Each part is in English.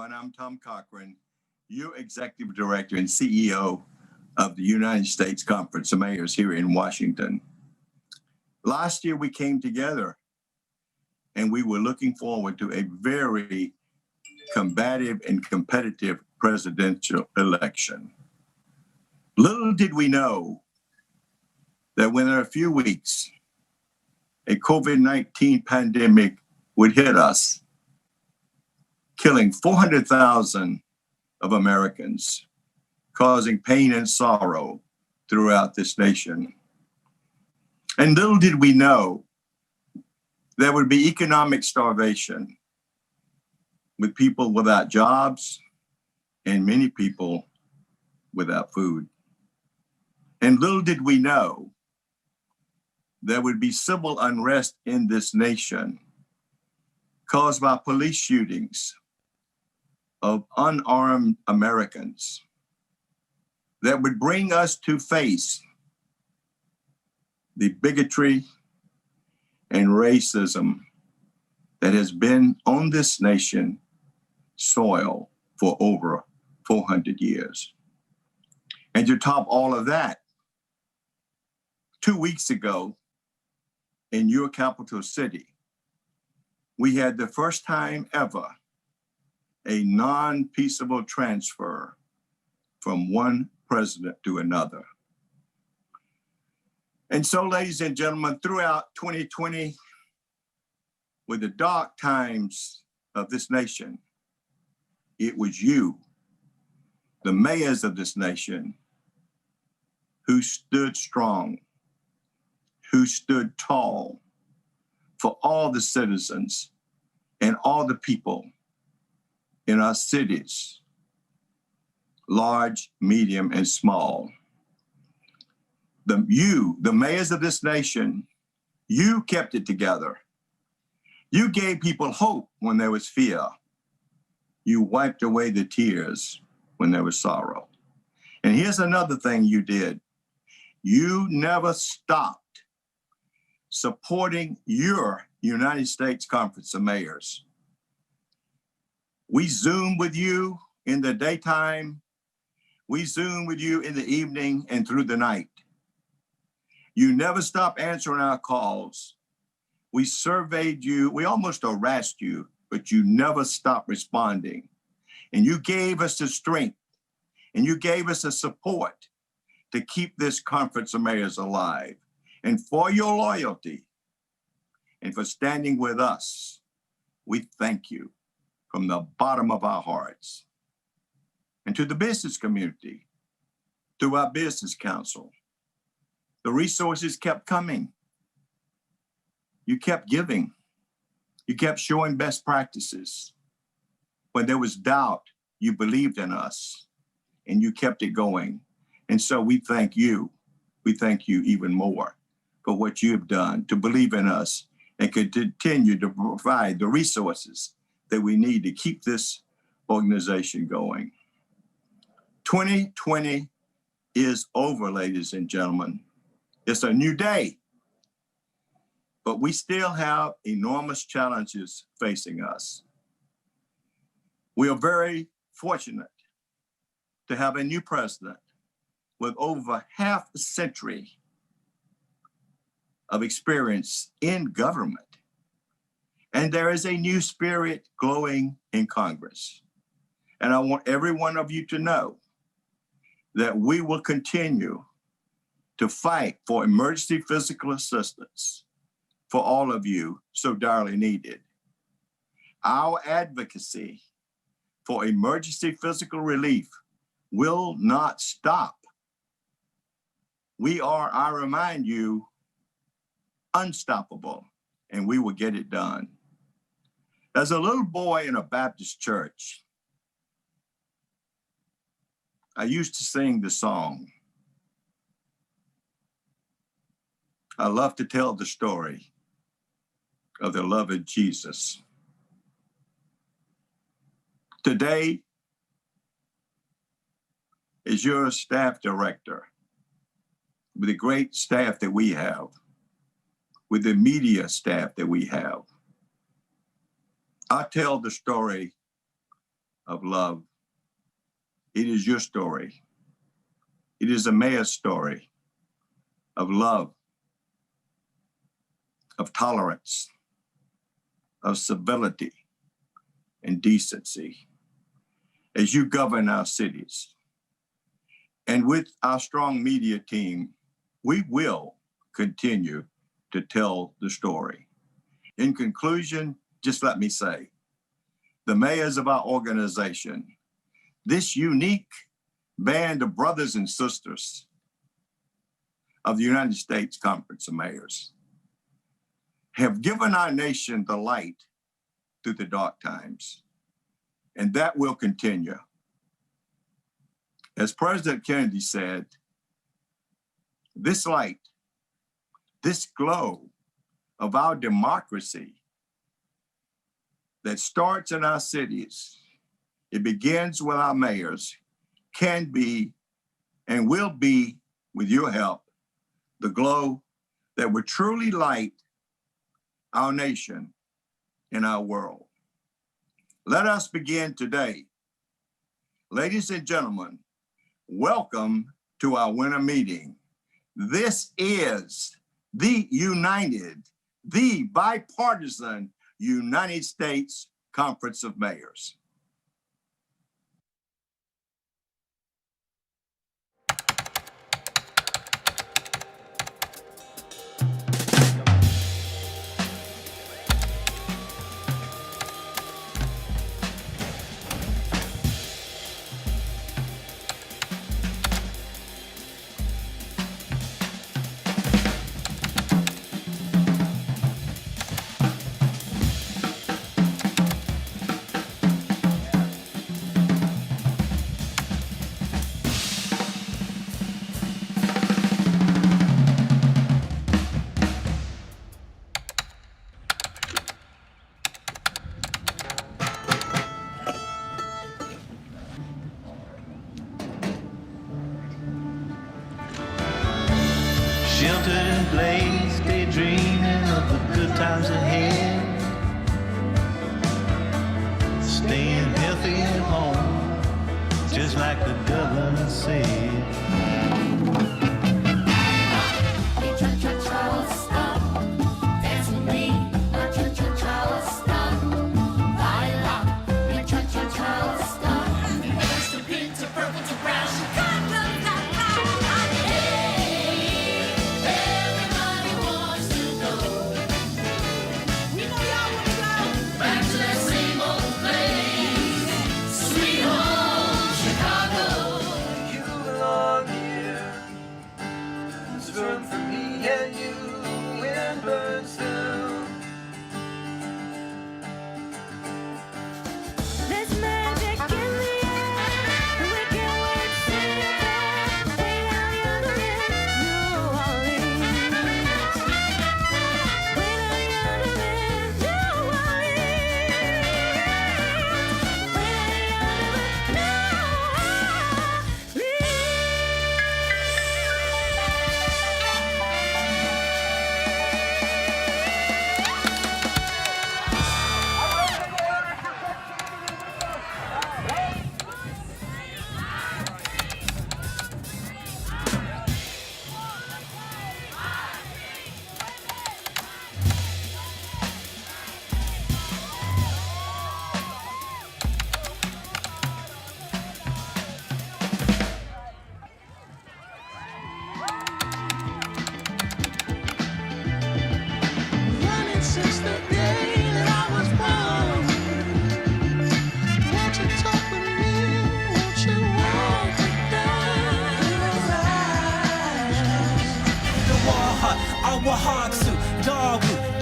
everyone. I'm Tom Cochran, your Executive Director and CEO of the United States Conference of Mayors here in Washington. Last year, we came together and we were looking forward to a very combative and competitive presidential election. Little did we know that within a few weeks, a COVID-19 pandemic would hit us, killing 400,000 of Americans, causing pain and sorrow throughout this nation. And little did we know there would be economic starvation with people without jobs and many people without food. And little did we know there would be civil unrest in this nation caused by police shootings of unarmed Americans that would bring us to face the bigotry and racism that has been on this nation soil for over 400 years. And to top all of that, 2 weeks ago in your capital city, we had the first time ever a non-peaceable transfer from one president to another. And so, ladies and gentlemen, throughout 2020, with the dark times of this nation, it was you, the mayors of this nation, who stood strong, who stood tall for all the citizens and all the people in our cities, large, medium, and small. The mayors of this nation, you kept it together. You gave people hope when there was fear. You wiped away the tears when there was sorrow. And here's another thing you did. You never stopped supporting your United States Conference of Mayors. We Zoom with you in the daytime. We Zoom with you in the evening and through the night. You never stopped answering our calls. We surveyed you. We almost harassed you, but you never stopped responding. And you gave us the strength and you gave us the support to keep this Conference of Mayors alive. And for your loyalty and for standing with us, we thank you from the bottom of our hearts. And to the business community, through our business council, the resources kept coming. You kept giving. You kept showing best practices. When there was doubt, you believed in us and you kept it going. And so we thank you. We thank you even more for what you have done to believe in us and continue to provide the resources that we need to keep this organization going. 2020 is over, ladies and gentlemen. It's a new day, but we still have enormous challenges facing us. We are very fortunate to have a new president with over half a century of experience in government. And there is a new spirit glowing in Congress. And I want every one of you to know that we will continue to fight for emergency physical assistance for all of you so direly needed. Our advocacy for emergency physical relief will not stop. We are, I remind you, unstoppable, and we will get it done. As a little boy in a Baptist church, I used to sing the song. I love to tell the story of the love of Jesus. Today, as your staff director, with the great staff that we have, with the media staff that we have, I tell the story of love. It is your story. It is a mayor's story of love, of tolerance, of civility and decency as you govern our cities. And with our strong media team, we will continue to tell the story. In conclusion, just let me say, the mayors of our organization, this unique band of brothers and sisters of the United States Conference of Mayors, have given our nation the light through the dark times, and that will continue. As President Kennedy said, this light, this glow of our democracy that starts in our cities, it begins with our mayors, can be and will be, with your help, the glow that will truly light our nation and our world. Let us begin today. Ladies and gentlemen, welcome to our winter meeting. This is the united, the bipartisan United States Conference of Mayors. Sheltered in place, daydreaming of the good times ahead. Staying healthy at home, just like the governor said.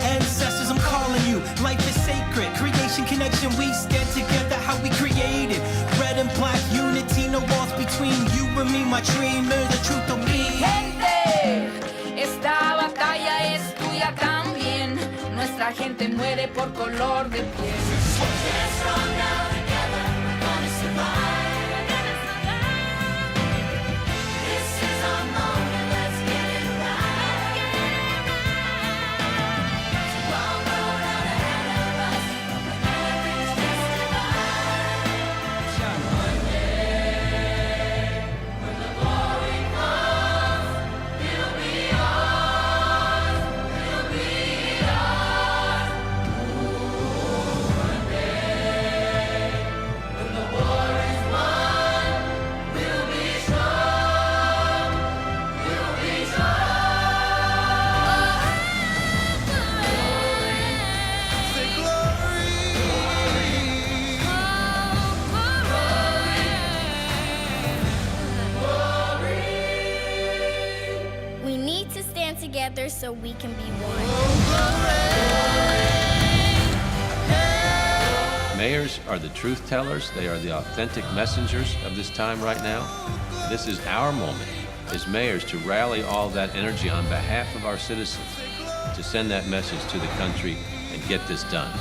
Ancestors, I'm calling you. Life is sacred. Creation, connection, we stand together how we created. Red and black unity, no walls between you and me. My dream is the truth of me. Gente, esta batalla es tuya también. Nuestra gente muere por color de piel. together so we can be one. Mayors are the truth tellers. They are the authentic messengers of this time right now. This is our moment as mayors to rally all that energy on behalf of our citizens, to send that message to the country and get this done.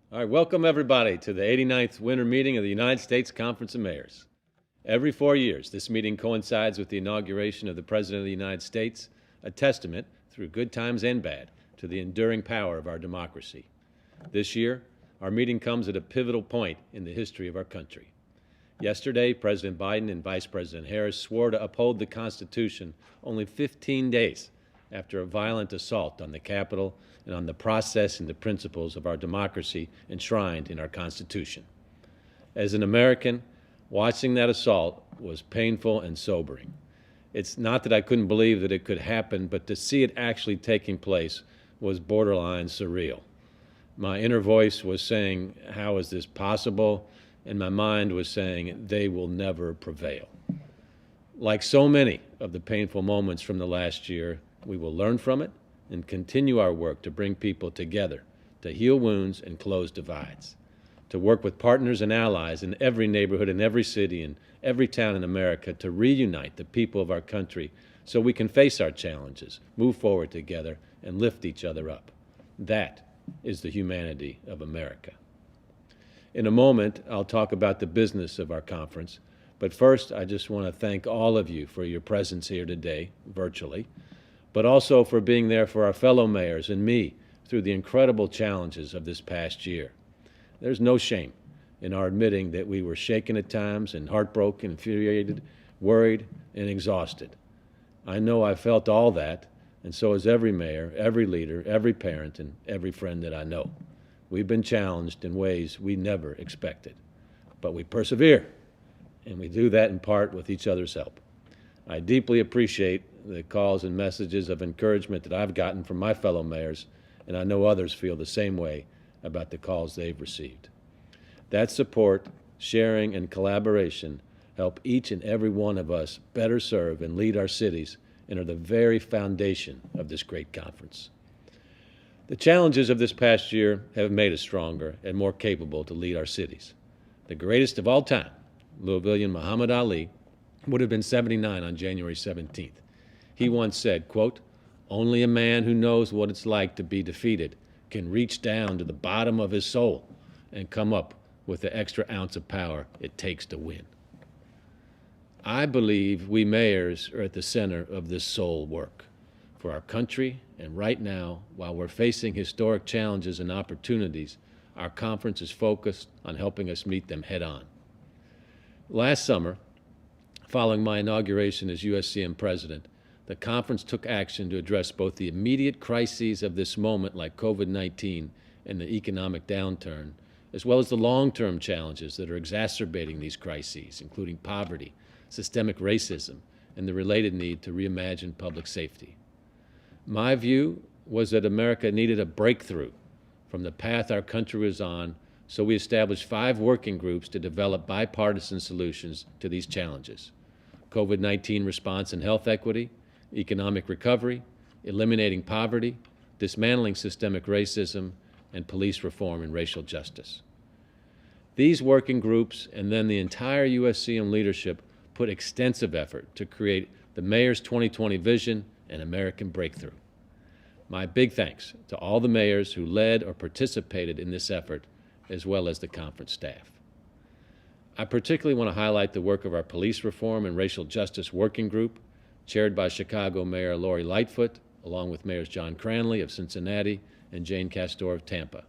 All right, welcome everybody to the 89th Winter Meeting of the United States Conference of Mayors. Every 4 years, this meeting coincides with the inauguration of the President of the United States, a testament, through good times and bad, to the enduring power of our democracy. This year, our meeting comes at a pivotal point in the history of our country. Yesterday, President Biden and Vice President Harris swore to uphold the Constitution only 15 days after a violent assault on the Capitol and on the process and the principles of our democracy enshrined in our Constitution. As an American, watching that assault was painful and sobering. It's not that I couldn't believe that it could happen, but to see it actually taking place was borderline surreal. My inner voice was saying, how is this possible? And my mind was saying, they will never prevail. Like so many of the painful moments from the last year, we will learn from it and continue our work to bring people together, to heal wounds and close divides, to work with partners and allies in every neighborhood, in every city, and every town in America to reunite the people of our country so we can face our challenges, move forward together, and lift each other up. That is the humanity of America. In a moment, I'll talk about the business of our conference, but first I just want to thank all of you for your presence here today, virtually, but also for being there for our fellow mayors and me through the incredible challenges of this past year. There's no shame in our admitting that we were shaken at times and heartbroken, infuriated, worried, and exhausted. I know I felt all that, and so has every mayor, every leader, every parent, and every friend that I know. We've been challenged in ways we never expected, but we persevere, and we do that in part with each other's help. I deeply appreciate the calls and messages of encouragement that I've gotten from my fellow mayors, and I know others feel the same way about the calls they've received. That support, sharing, and collaboration help each and every one of us better serve and lead our cities and are the very foundation of this great conference. The challenges of this past year have made us stronger and more capable to lead our cities. The greatest of all time, Louisvillian Muhammad Ali, would have been 79 on January 17th. He once said, quote, "Only a man who knows what it's like to be defeated can reach down to the bottom of his soul and come up with the extra ounce of power it takes to win." I believe we mayors are at the center of this soul work for our country, and right now, while we're facing historic challenges and opportunities, our conference is focused on helping us meet them head on. Last summer, following my inauguration as USCM president, the conference took action to address both the immediate crises of this moment, like COVID-19 and the economic downturn, as well as the long-term challenges that are exacerbating these crises, including poverty, systemic racism, and the related need to reimagine public safety. My view was that America needed a breakthrough from the path our country was on, so we established 5 working groups to develop bipartisan solutions to these challenges: COVID-19 response and health equity, economic recovery, eliminating poverty, dismantling systemic racism, and police reform and racial justice. These working groups and then the entire USCM leadership put extensive effort to create the Mayor's 2020 vision and American breakthrough. My big thanks to all the mayors who led or participated in this effort, as well as the conference staff. I particularly want to highlight the work of our police reform and racial justice working group, chaired by Chicago Mayor Lori Lightfoot, along with Mayors John Cranley of Cincinnati and Jane Castor of Tampa.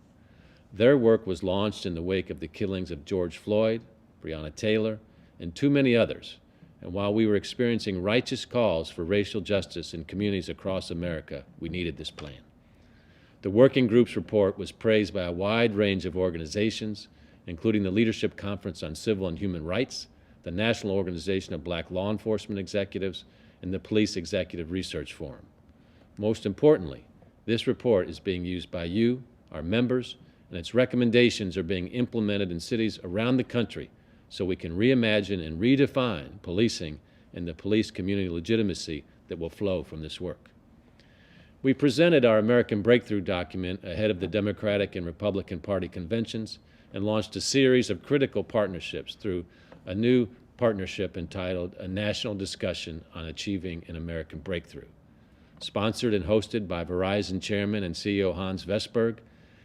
Their work was launched in the wake of the killings of George Floyd, Breonna Taylor, and too many others. And while we were experiencing righteous calls for racial justice in communities across America, we needed this plan. The working group's report was praised by a wide range of organizations, including the Leadership Conference on Civil and Human Rights, the National Organization of Black Law Enforcement Executives, and the Police Executive Research Forum. Most importantly, this report is being used by you, our members, and its recommendations are being implemented in cities around the country so we can reimagine and redefine policing and the police community legitimacy that will flow from this work. We presented our American Breakthrough document ahead of the Democratic and Republican Party conventions and launched a series of critical partnerships through a new partnership entitled A National Discussion on Achieving an American Breakthrough. Sponsored and hosted by Verizon Chairman and CEO Hans Vestberg,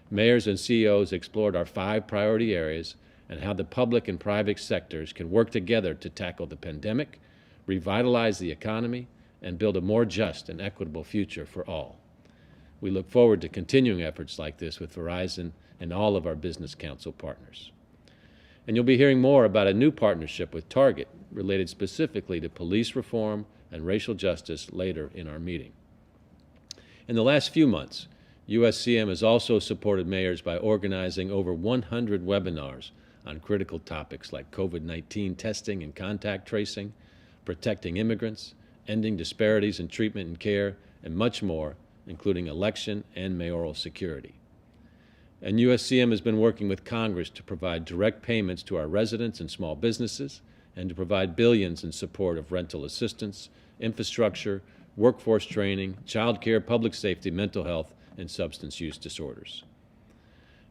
mayors and CEOs explored our 5 priority areas and how the public and private sectors can work together to tackle the pandemic, revitalize the economy, and build a more just and equitable future for all. We look forward to continuing efforts like this with Verizon and all of our Business Council partners. And you'll be hearing more about a new partnership with Target related specifically to police reform and racial justice later in our meeting. In the last few months, USCM has also supported mayors by organizing over 100 webinars on critical topics like COVID-19 testing and contact tracing, protecting immigrants, ending disparities in treatment and care, and much more, including election and mayoral security. And USCM has been working with Congress to provide direct payments to our residents and small businesses and to provide billions in support of rental assistance, infrastructure, workforce training, child care, public safety, mental health, and substance use disorders.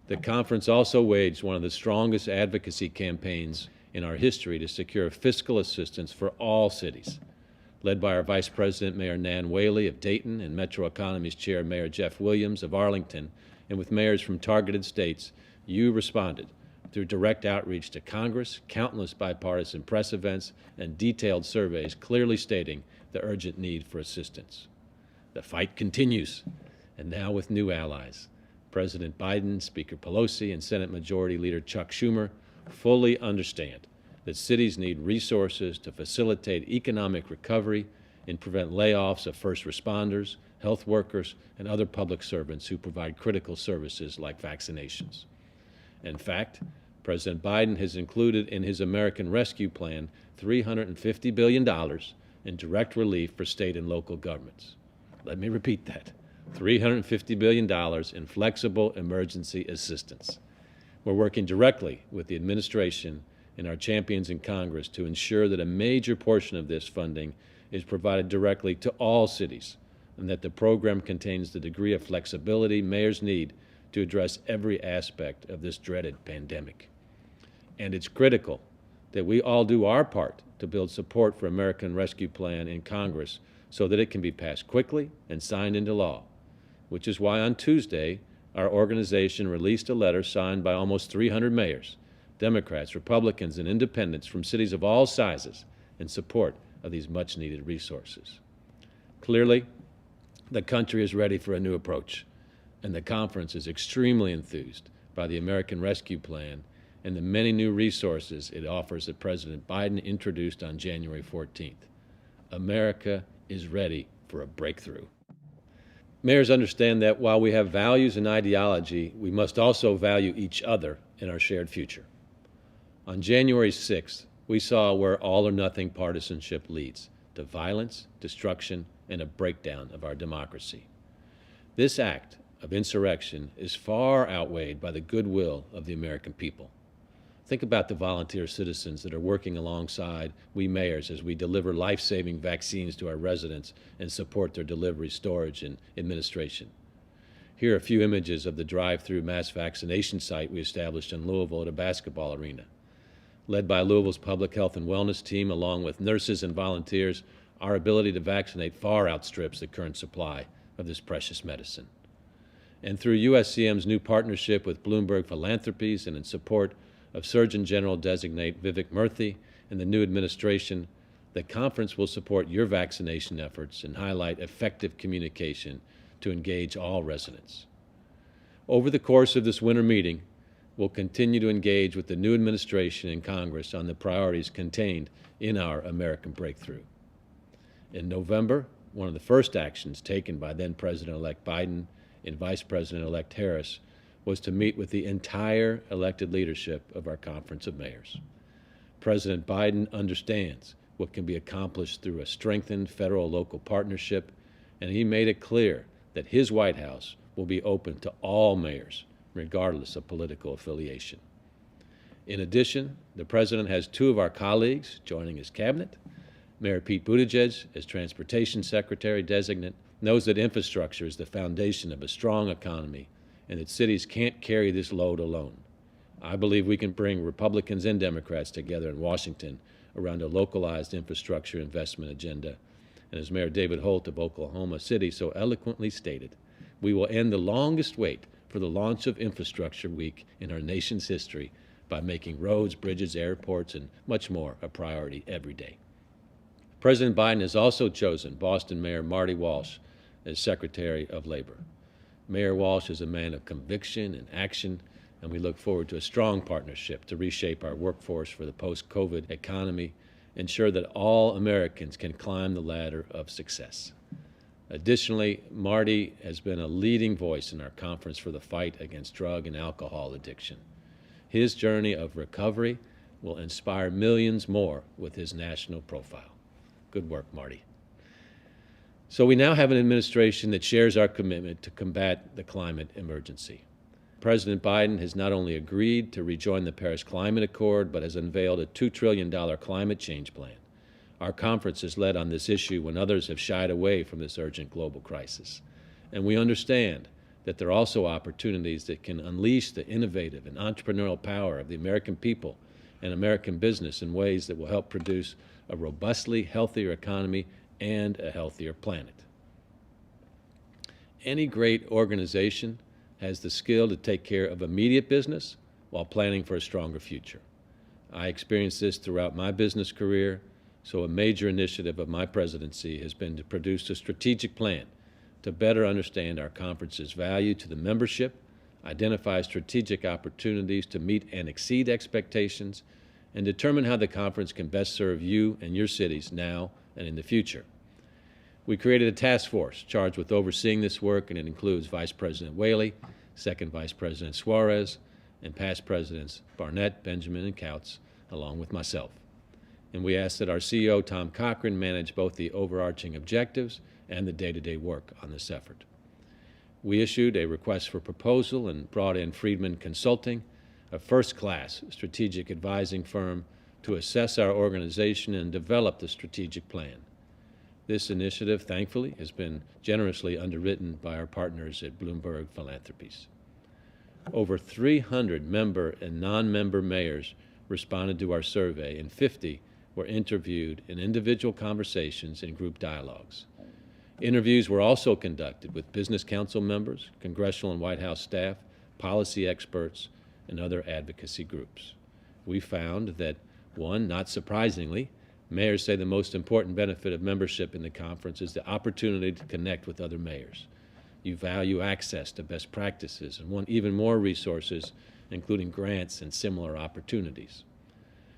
The conference also waged one of the strongest advocacy campaigns in our history to secure fiscal assistance for all cities. Led by our Vice President, Mayor Nan Whaley of Dayton, and Metro Economy's Chair, Mayor Jeff Williams of Arlington, and with mayors from targeted states, you responded through direct outreach to Congress, countless bipartisan press events, and detailed surveys clearly stating the urgent need for assistance. The fight continues, and now with new allies. President Biden, Speaker Pelosi, and Senate Majority Leader Chuck Schumer fully understand that cities need resources to facilitate economic recovery and prevent layoffs of first responders, health workers, and other public servants who provide critical services like vaccinations. In fact, President Biden has included in his American Rescue Plan $350 billion in direct relief for state and local governments. Let me repeat that. $350 billion in flexible emergency assistance. We're working directly with the administration and our champions in Congress to ensure that a major portion of this funding is provided directly to all cities and that the program contains the degree of flexibility mayors need to address every aspect of this dreaded pandemic. And it's critical that we all do our part to build support for American Rescue Plan in Congress so that it can be passed quickly and signed into law, which is why on Tuesday, our organization released a letter signed by almost 300 mayors, Democrats, Republicans, and independents from cities of all sizes in support of these much-needed resources. Clearly, the country is ready for a new approach, and the conference is extremely enthused by the American Rescue Plan and the many new resources it offers that President Biden introduced on January 14th. America is ready for a breakthrough. Mayors understand that while we have values and ideology, we must also value each other in our shared future. On January 6th, we saw where all-or-nothing partisanship leads to violence, destruction, and a breakdown of our democracy. This act of insurrection is far outweighed by the goodwill of the American people. Think about the volunteer citizens that are working alongside we mayors as we deliver life-saving vaccines to our residents and support their delivery, storage, and administration. Here are a few images of the drive-through mass vaccination site we established in Louisville at a basketball arena. Led by Louisville's public health and wellness team, along with nurses and volunteers, our ability to vaccinate far outstrips the current supply of this precious medicine. And through USCM's new partnership with Bloomberg Philanthropies and in support of Surgeon General Designate Vivek Murthy and the new administration, the conference will support your vaccination efforts and highlight effective communication to engage all residents. Over the course of this winter meeting, we'll continue to engage with the new administration and Congress on the priorities contained in our American Breakthrough. In November, one of the first actions taken by then President-elect Biden and Vice President-elect Harris was to meet with the entire elected leadership of our Conference of Mayors. President Biden understands what can be accomplished through a strengthened federal-local partnership, and he made it clear that his White House will be open to all mayors, regardless of political affiliation. In addition, the President has two of our colleagues joining his cabinet. Mayor Pete Buttigieg, as Transportation Secretary Designate, knows that infrastructure is the foundation of a strong economy and that cities can't carry this load alone. I believe we can bring Republicans and Democrats together in Washington around a localized infrastructure investment agenda. And as Mayor David Holt of Oklahoma City so eloquently stated, we will end the longest wait for the launch of Infrastructure Week in our nation's history by making roads, bridges, airports, and much more a priority every day. President Biden has also chosen Boston Mayor Marty Walsh as Secretary of Labor. Mayor Walsh is a man of conviction and action, and we look forward to a strong partnership to reshape our workforce for the post-COVID economy, ensure that all Americans can climb the ladder of success. Additionally, Marty has been a leading voice in our conference for the fight against drug and alcohol addiction. His journey of recovery will inspire millions more with his national profile. Good work, Marty. So we now have an administration that shares our commitment to combat the climate emergency. President Biden has not only agreed to rejoin the Paris Climate Accord, but has unveiled a $2 trillion climate change plan. Our conference has led on this issue when others have shied away from this urgent global crisis. And we understand that there are also opportunities that can unleash the innovative and entrepreneurial power of the American people and American business in ways that will help produce a robustly healthier economy and a healthier planet. Any great organization has the skill to take care of immediate business while planning for a stronger future. I experienced this throughout my business career, so a major initiative of my presidency has been to produce a strategic plan to better understand our conference's value to the membership, identify strategic opportunities to meet and exceed expectations, and determine how the conference can best serve you and your cities now and in the future. We created a task force charged with overseeing this work, and it includes Vice President Whaley, Second Vice President Suarez, and past Presidents Barnett, Benjamin, and Couts, along with myself. And we asked that our CEO, Tom Cochran, manage both the overarching objectives and the day-to-day work on this effort. We issued a request for proposal and brought in Friedman Consulting, a first-class strategic advising firm, to assess our organization and develop the strategic plan. This initiative, thankfully, has been generously underwritten by our partners at Bloomberg Philanthropies. Over 300 member and non-member mayors responded to our survey, and 50 were interviewed in individual conversations and group dialogues. Interviews were also conducted with Business Council members, congressional and White House staff, policy experts, and other advocacy groups. We found that, one, not surprisingly, mayors say the most important benefit of membership in the conference is the opportunity to connect with other mayors. You value access to best practices and want even more resources, including grants and similar opportunities.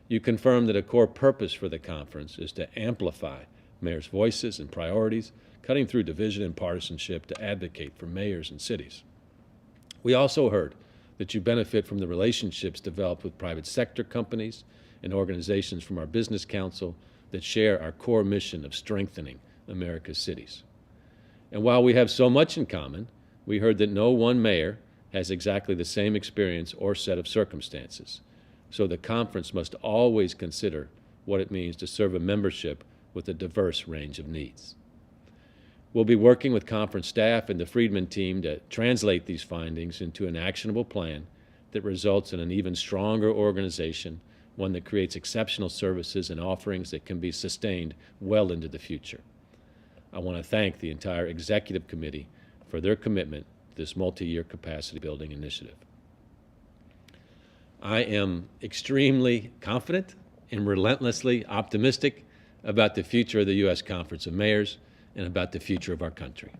You confirm that a core purpose for the conference is to amplify mayors' voices and priorities, cutting through division and partisanship to advocate for mayors and cities. We also heard that you benefit from the relationships developed with private sector companies and organizations from our Business Council that share our core mission of strengthening America's cities. And while we have so much in common, we heard that no one mayor has exactly the same experience or set of circumstances. So the conference must always consider what it means to serve a membership with a diverse range of needs. We'll be working with conference staff and the Friedman team to translate these findings into an actionable plan that results in an even stronger organization, one that creates exceptional services and offerings that can be sustained well into the future. I want to thank the entire Executive Committee for their commitment to this multi-year capacity building initiative. I am extremely confident and relentlessly optimistic about the future of the U.S. Conference of Mayors and about the future of our country.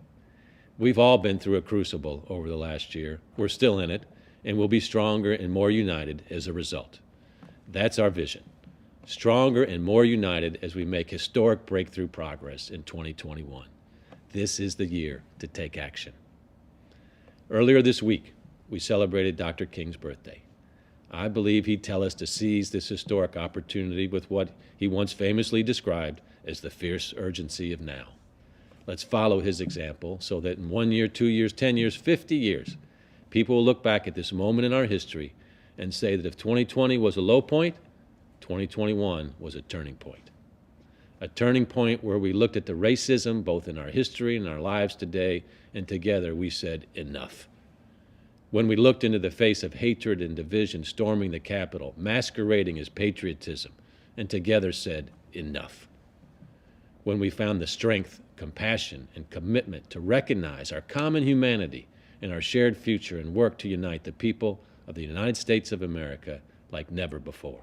We've all been through a crucible over the last year. We're still in it, and we'll be stronger and more united as a result. That's our vision. Stronger and more united as we make historic breakthrough progress in 2021. This is the year to take action. Earlier this week, we celebrated Dr. King's birthday. I believe he'd tell us to seize this historic opportunity with what he once famously described as the fierce urgency of now. Let's follow his example so that in 1 year, 2 years, 10 years, 50 years, people will look back at this moment in our history and say that if 2020 was a low point, 2021 was a turning point. A turning point where we looked at the racism both in our history and our lives today, and together we said, enough. When we looked into the face of hatred and division storming the Capitol, masquerading as patriotism, and together said, enough. When we found the strength, compassion, and commitment to recognize our common humanity and our shared future and work to unite the people of the United States of America like never before.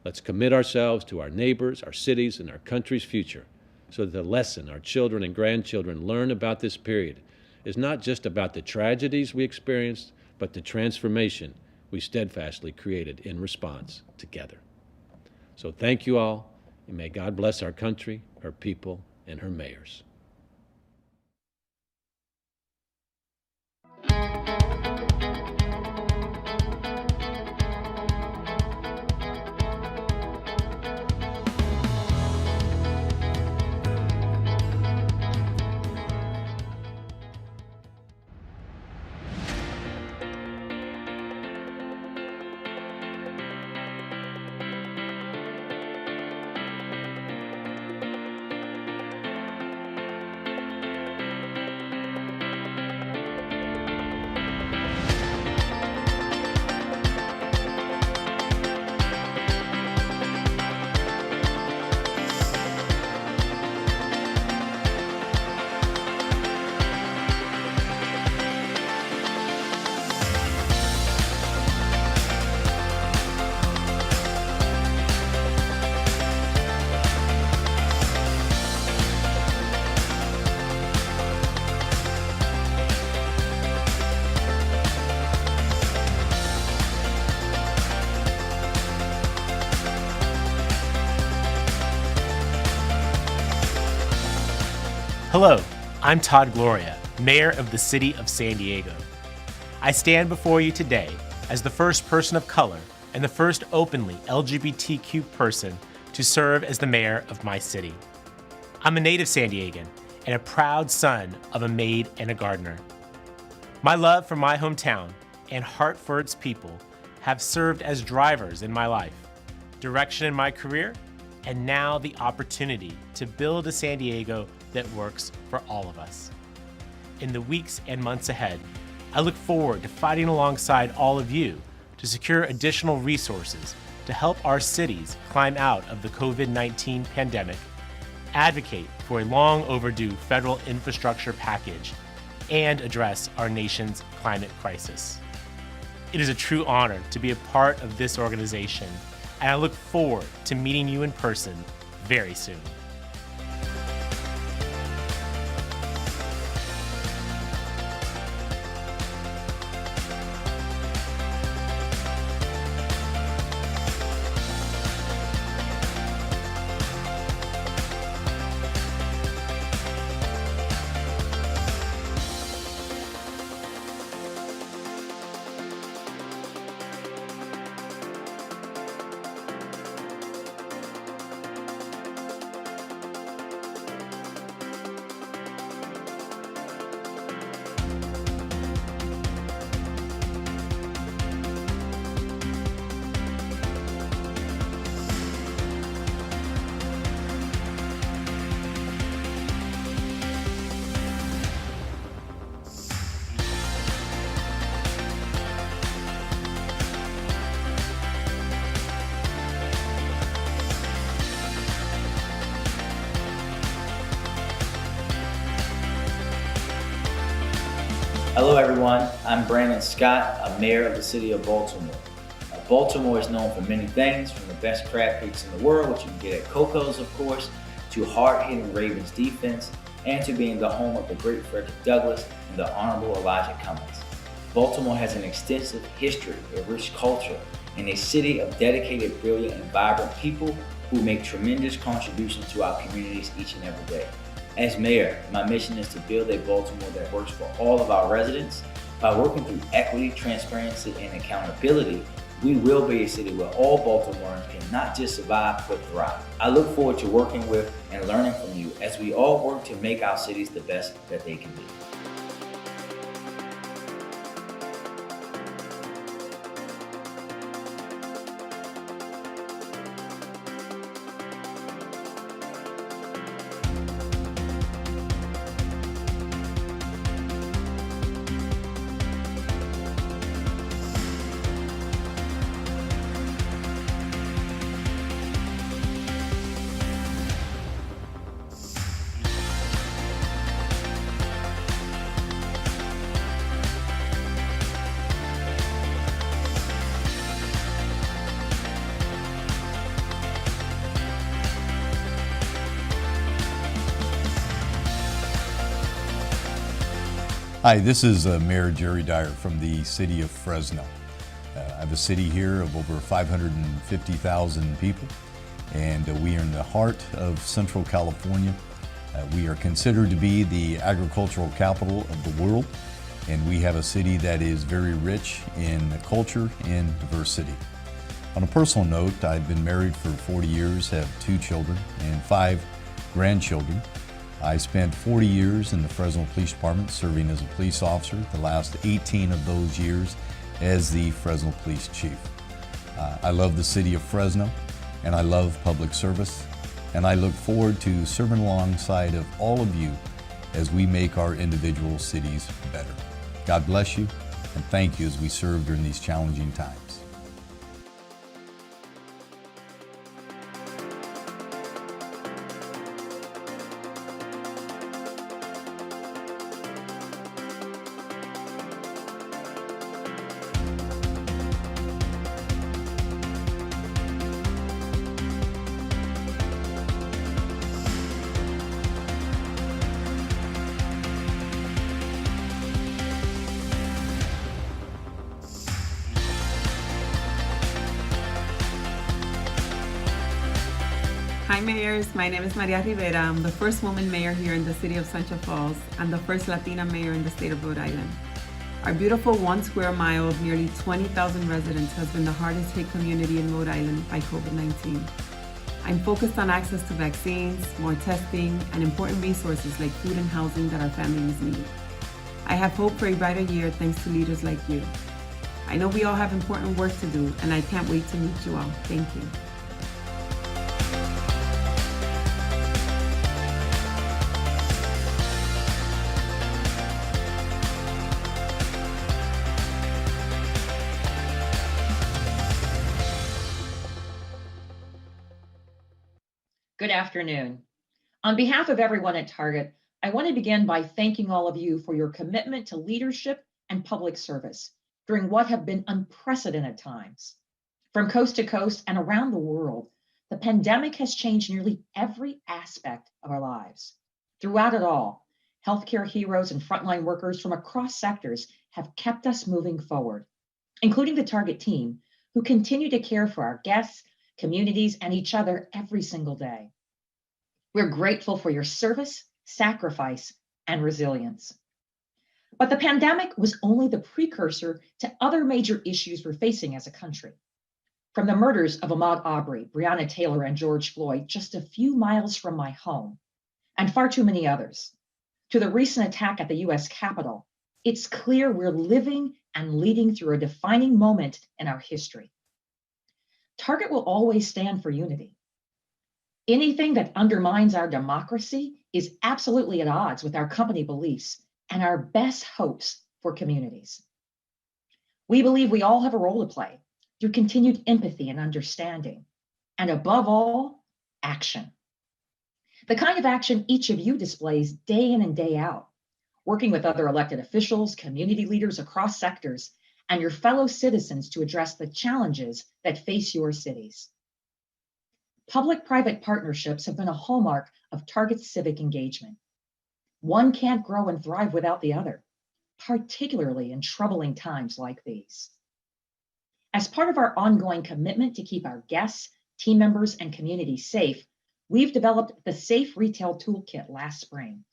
Let's commit ourselves to our neighbors, our cities, and our country's future so that the lesson our children and grandchildren learn about this period is not just about the tragedies we experienced, but the transformation we steadfastly created in response together. So thank you all, and may God bless our country, her people, and her mayors. Hello, I'm Todd Gloria, Mayor of the City of San Diego. I stand before you today as the first person of color and the first openly LGBTQ person to serve as the mayor of my city. I'm a native San Diegan and a proud son of a maid and a gardener. My love for my hometown and heart for its people have served as drivers in my life, direction in my career, and now the opportunity to build a San Diego that works for all of us. In the weeks and months ahead, I look forward to fighting alongside all of you to secure additional resources to help our cities climb out of the COVID-19 pandemic, advocate for a long overdue federal infrastructure package, and address our nation's climate crisis. It is a true honor to be a part of this organization, and I look forward to meeting you in person very soon. Hello everyone, I'm Brandon Scott, I'm Mayor of the City of Baltimore. Baltimore is known for many things, from the best crab cakes in the world, which you can get at Coco's of course, to hard-hitting Ravens defense, and to being the home of the great Frederick Douglass and the Honorable Elijah Cummings. Baltimore has an extensive history, a rich culture, and a city of dedicated, brilliant, and vibrant people who make tremendous contributions to our communities each and every day. As mayor, my mission is to build a Baltimore that works for all of our residents. By working through equity, transparency, and accountability, We will be a city where all Baltimoreans can not just survive, but thrive. I look forward to working with and learning from you as we all work to make our cities the best that they can be. Hi, this is Mayor Jerry Dyer from the city of Fresno. I have a city here of over 550,000 people, and we are in the heart of Central California. We are considered to be the agricultural capital of the world, and we have a city that is very rich in culture and diversity. On a personal note, I've been married for 40 years, have 2 children and 5 grandchildren. I spent 40 years in the Fresno Police Department serving as a police officer, the last 18 of those years as the Fresno Police Chief. I love the city of Fresno, and I love public service, and I look forward to serving alongside of all of you as we make our individual cities better. God bless you, and thank you as we serve during these challenging times. Hi Mayors, my name is Maria Rivera. I'm the first woman mayor here in the city of Central Falls and the first Latina mayor in the state of Rhode Island. Our beautiful 1 square mile of nearly 20,000 residents has been the hardest hit community in Rhode Island by COVID-19. I'm focused on access to vaccines, more testing, and important resources like food and housing that our families need. I have hope for a brighter year thanks to leaders like you. I know we all have important work to do, and I can't wait to meet you all. Thank you. Good afternoon. On behalf of everyone at Target, I want to begin by thanking all of you for your commitment to leadership and public service during what have been unprecedented times. From coast to coast and around the world, the pandemic has changed nearly every aspect of our lives. Throughout it all, healthcare heroes and frontline workers from across sectors have kept us moving forward, including the Target team, who continue to care for our guests, communities, and each other every single day. We're grateful for your service, sacrifice, and resilience. But the pandemic was only the precursor to other major issues we're facing as a country. From the murders of Ahmaud Arbery, Breonna Taylor, and George Floyd just a few miles from my home, and far too many others, to the recent attack at the US Capitol, it's clear we're living and leading through a defining moment in our history. Target will always stand for unity. Anything that undermines our democracy is absolutely at odds with our company beliefs and our best hopes for communities. We believe we all have a role to play through continued empathy and understanding, and above all, action. The kind of action each of you displays day in and day out, working with other elected officials, community leaders across sectors, and your fellow citizens to address the challenges that face your cities. Public-private partnerships have been a hallmark of Target's civic engagement. One can't grow and thrive without the other, particularly in troubling times like these. As part of our ongoing commitment to keep our guests, team members, and communities safe, we've developed the Safe Retail Toolkit last spring,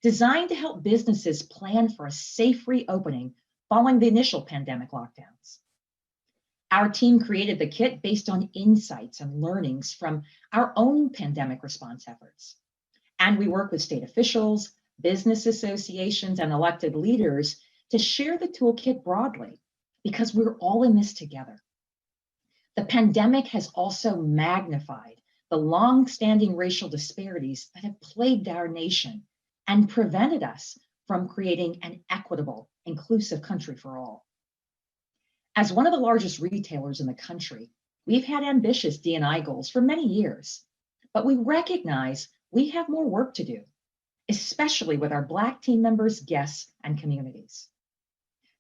designed to help businesses plan for a safe reopening following the initial pandemic lockdowns. Our team created the kit based on insights and learnings from our own pandemic response efforts. And we work with state officials, business associations, and elected leaders to share the toolkit broadly, because we're all in this together. The pandemic has also magnified the long-standing racial disparities that have plagued our nation and prevented us from creating an equitable, inclusive country for all. As one of the largest retailers in the country, we've had ambitious D&I goals for many years, but we recognize we have more work to do, especially with our Black team members, guests, and communities.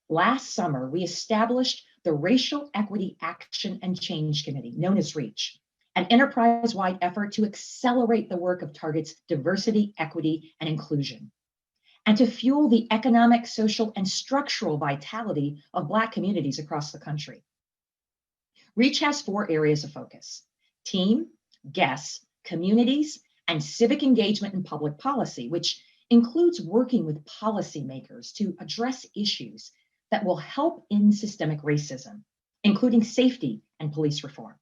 Last summer, we established the Racial Equity Action and Change Committee, known as REACH, an enterprise-wide effort to accelerate the work of Target's diversity, equity, and inclusion, and to fuel the economic, social, and structural vitality of Black communities across the country. REACH has 4 areas of focus: team, guests, communities, and civic engagement in public policy, which includes working with policymakers to address issues that will help end systemic racism, including safety and police reform.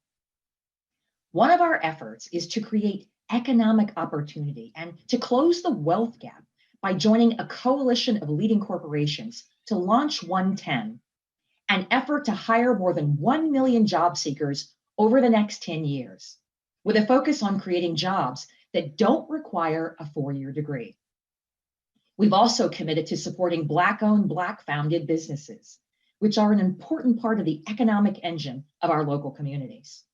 One of our efforts is to create economic opportunity and to close the wealth gap by joining a coalition of leading corporations to launch 110, an effort to hire more than 1 million job seekers over the next 10 years, with a focus on creating jobs that don't require a 4-year degree. We've also committed to supporting Black-owned, Black-founded businesses, which are an important part of the economic engine of our local communities.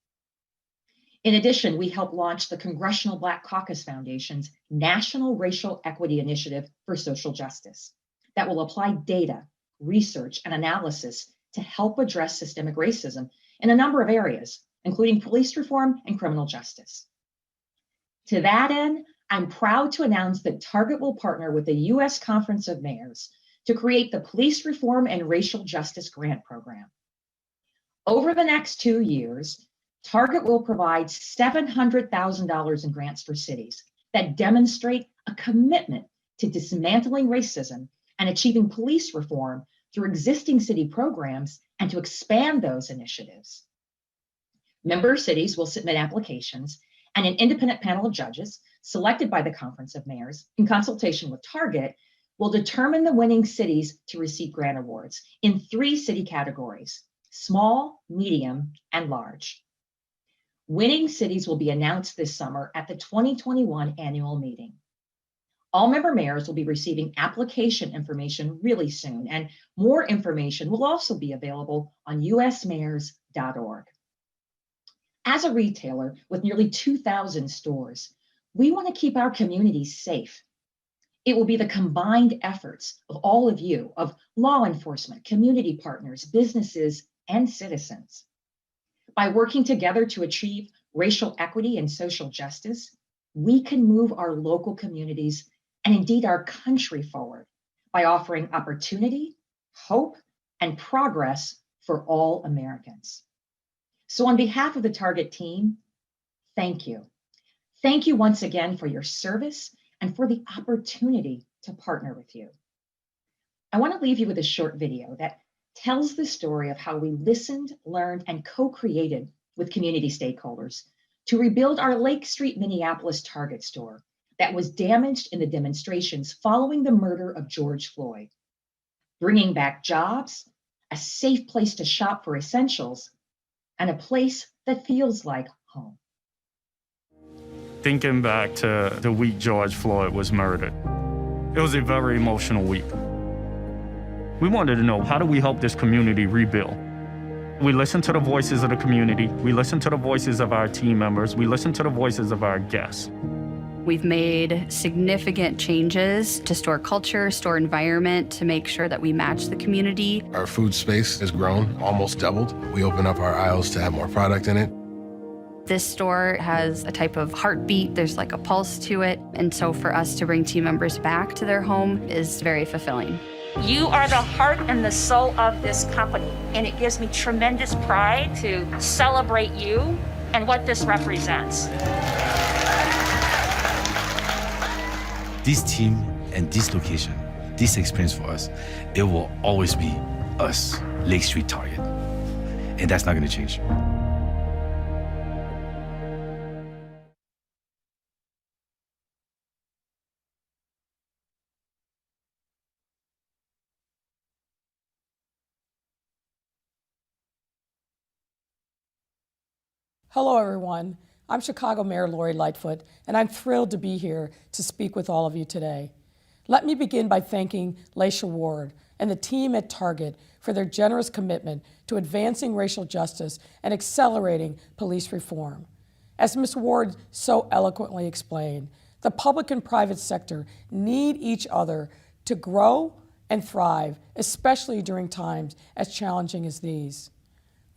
In addition, we helped launch the Congressional Black Caucus Foundation's National Racial Equity Initiative for Social Justice that will apply data, research, and analysis to help address systemic racism in a number of areas, including police reform and criminal justice. To that end, I'm proud to announce that Target will partner with the U.S. Conference of Mayors to create the Police Reform and Racial Justice Grant Program. Over the next 2 years, Target will provide $700,000 in grants for cities that demonstrate a commitment to dismantling racism and achieving police reform through existing city programs and to expand those initiatives. Member cities will submit applications, and an independent panel of judges selected by the Conference of Mayors in consultation with Target will determine the winning cities to receive grant awards in 3 city categories: small, medium, and large. Winning cities will be announced this summer at the 2021 annual meeting. All member mayors will be receiving application information really soon, and more information will also be available on usmayors.org. As a retailer with nearly 2,000 stores, we want to keep our communities safe. It will be the combined efforts of all of you, of law enforcement, community partners, businesses, and citizens. By working together to achieve racial equity and social justice, we can move our local communities and indeed our country forward by offering opportunity, hope, and progress for all Americans. So on behalf of the Target team, thank you. Thank you once again for your service and for the opportunity to partner with you. I want to leave you with a short video that tells the story of how we listened, learned, and co-created with community stakeholders to rebuild our Lake Street, Minneapolis Target store that was damaged in the demonstrations following the murder of George Floyd, bringing back jobs, a safe place to shop for essentials, and a place that feels like home. Thinking back to the week George Floyd was murdered, it was a very emotional week. We wanted to know, how do we help this community rebuild? We listened to the voices of the community, we listened to the voices of our team members, we listened to the voices of our guests. We've made significant changes to store culture, store environment to make sure that we match the community. Our food space has grown, almost doubled. We open up our aisles to have more product in it. This store has a type of heartbeat, there's like a pulse to it. And so for us to bring team members back to their home is very fulfilling. You are the heart and the soul of this company, and it gives me tremendous pride to celebrate you and what this represents. This team and this location, this experience for us, it will always be us, Lake Street Target. and that's not going to change. Hello, everyone. I'm Chicago Mayor Lori Lightfoot, and I'm thrilled to be here to speak with all of you today. Let me begin by thanking Laisha Ward and the team at Target for their generous commitment to advancing racial justice and accelerating police reform. As Ms. Ward so eloquently explained, the public and private sector need each other to grow and thrive, especially during times as challenging as these.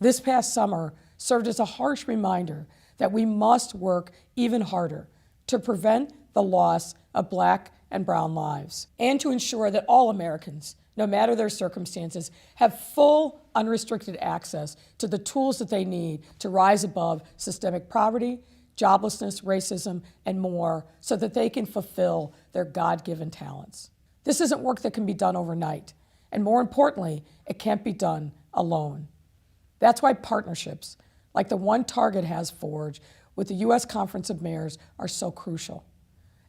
This past summer served as a harsh reminder that we must work even harder to prevent the loss of Black and brown lives, and to ensure that all Americans, no matter their circumstances, have full, unrestricted access to the tools that they need to rise above systemic poverty, joblessness, racism, and more, so that they can fulfill their God-given talents. This isn't work that can be done overnight, and more importantly, it can't be done alone. That's why partnerships, like the one Target has forged with the U.S. Conference of Mayors, are so crucial.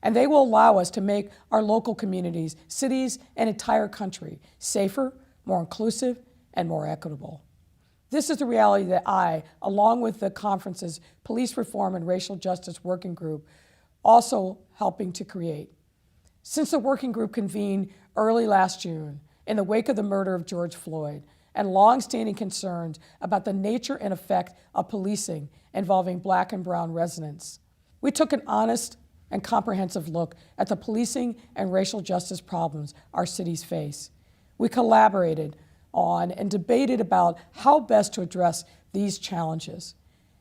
And they will allow us to make our local communities, cities, and entire country safer, more inclusive, and more equitable. This is the reality that I, along with the conference's Police Reform and Racial Justice Working Group, also helping to create. Since the working group convened early last June, in the wake of the murder of George Floyd, and long-standing concerns about the nature and effect of policing involving Black and brown residents, we took an honest and comprehensive look at the policing and racial justice problems our cities face. We collaborated on and debated about how best to address these challenges.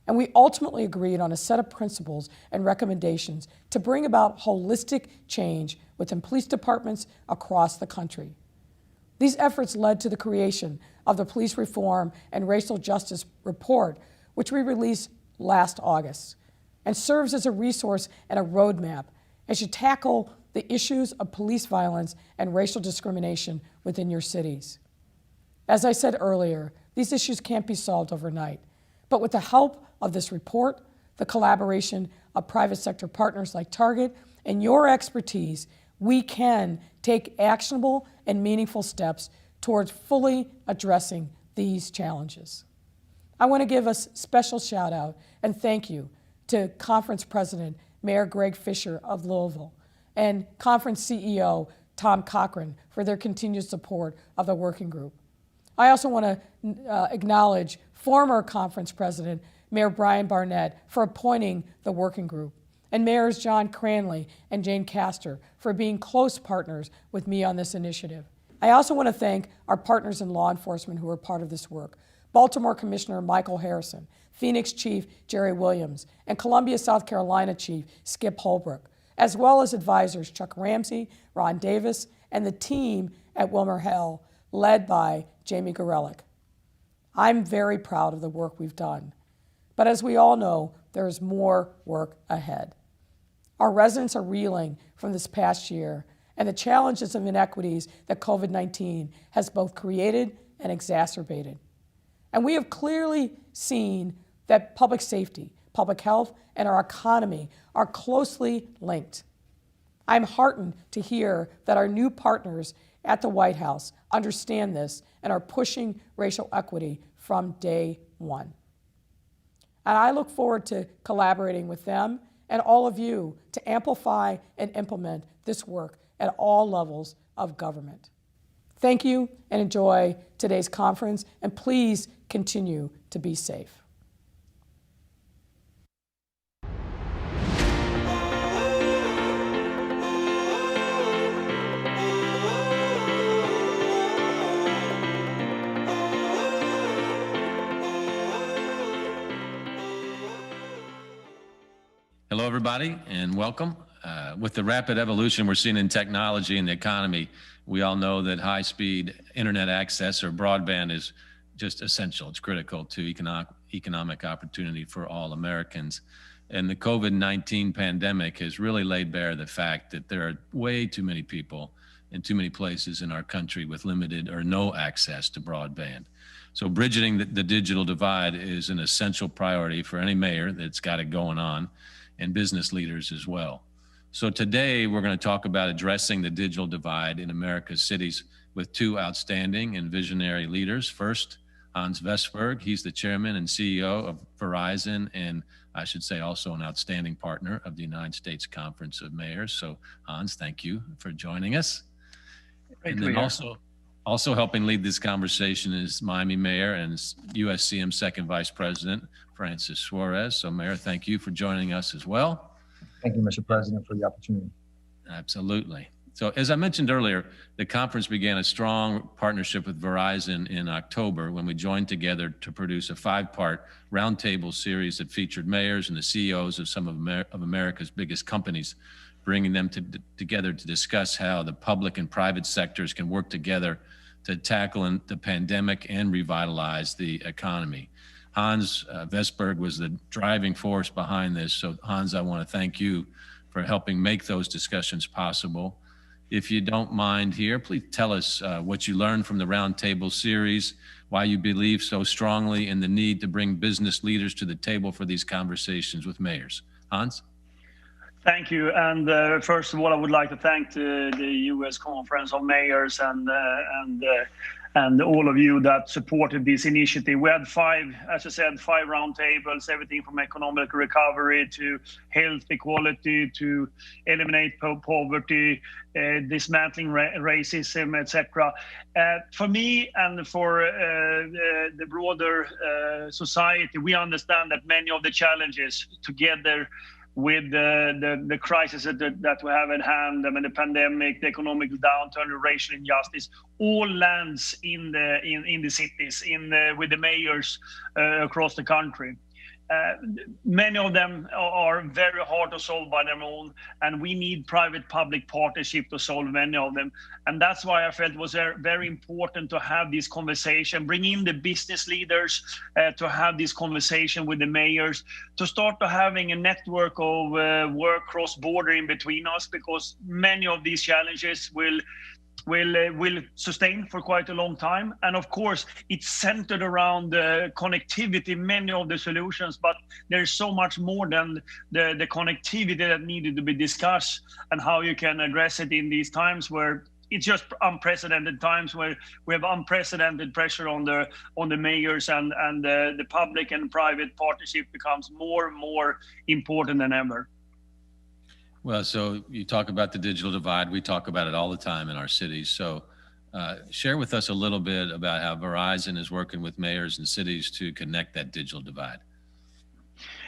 And we ultimately agreed on a set of principles and recommendations to bring about holistic change within police departments across the country. These efforts led to the creation of the Police Reform and Racial Justice Report, which we released last August, and serves as a resource and a roadmap as you tackle the issues of police violence and racial discrimination within your cities. As I said earlier, these issues can't be solved overnight, but with the help of this report, the collaboration of private sector partners like Target, and your expertise, we can take actionable and meaningful steps towards fully addressing these challenges. I want to give a special shout out and thank you to Conference President Mayor Greg Fisher of Louisville and Conference CEO Tom Cochran for their continued support of the working group. I also want to acknowledge former Conference President Mayor Brian Barnett for appointing the working group, and Mayors John Cranley and Jane Castor for being close partners with me on this initiative. I also want to thank our partners in law enforcement who are part of this work: Baltimore Commissioner Michael Harrison, Phoenix Chief Jerry Williams, and Columbia, South Carolina Chief Skip Holbrook, as well as advisors Chuck Ramsey, Ron Davis, and the team at WilmerHale, led by Jamie Gorelick. I'm very proud of the work we've done, but as we all know, there is more work ahead. Our residents are reeling from this past year and the challenges of inequities that COVID-19 has both created and exacerbated. And we have clearly seen that public safety, public health, and our economy are closely linked. I'm heartened to hear that our new partners at the White House understand this and are pushing racial equity from day one. And I look forward to collaborating with them and all of you to amplify and implement this work at all levels of government. Thank you and enjoy today's conference, and please continue to be safe. Hello, everybody, and welcome. With the rapid evolution we're seeing in technology and the economy, we all know that high-speed internet access or broadband is just essential. It's critical to economic opportunity for all Americans. And the COVID-19 pandemic has really laid bare the fact that there are way too many people in too many places in our country with limited or no access to broadband. So bridging the digital divide is an essential priority for any mayor that's got it going on, and business leaders as well. So today we're going to talk about addressing the digital divide in America's cities with two outstanding and visionary leaders. First, Hans Vestberg. He's the chairman and CEO of Verizon, and I should say also an outstanding partner of the United States Conference of Mayors. So Hans, thank you for joining us. And then also helping lead this conversation is Miami Mayor and USCM Second Vice President, Francis Suarez. So Mayor, thank you for joining us as well. Thank you, Mr. President, for the opportunity. Absolutely. So as I mentioned earlier, the conference began a strong partnership with Verizon in October when we joined together to produce a 5-part roundtable series that featured mayors and the CEOs of some of America's biggest companies, bringing them together to discuss how the public and private sectors can work together to tackle the pandemic and revitalize the economy. Hans Vestberg was the driving force behind this. So Hans, I want to thank you for helping make those discussions possible. If you don't mind here, please tell us what you learned from the Roundtable series, why you believe so strongly in the need to bring business leaders to the table for these conversations with mayors. Hans? Thank you. And first of all, I would like to thank the U.S. Conference of Mayors and all of you that supported this initiative. We had 5, as I said, 5 roundtables, everything from economic recovery to health equality to eliminate poverty, dismantling racism, etc. For me and for the broader society, we understand that many of the challenges together with the crisis that we have at hand, I mean, the pandemic, the economic downturn, the racial injustice, all lands in the cities, with the mayors across the country. Many of them are very hard to solve by their own, and we need private-public partnership to solve many of them. And that's why I felt it was very important to have this conversation, bring in the business leaders to have this conversation with the mayors, to start to having a network of work cross-border in between us, because many of these challenges will sustain for quite a long time. And of course, it's centered around connectivity, many of the solutions, but there's so much more than the connectivity that needed to be discussed and how you can address it in these times where it's just unprecedented times, where we have unprecedented pressure on the mayors, and the public and private partnership becomes more and more important than ever. Well, so you talk about the digital divide. We talk about it all the time in our cities. So share with us a little bit about how Verizon is working with mayors and cities to connect that digital divide.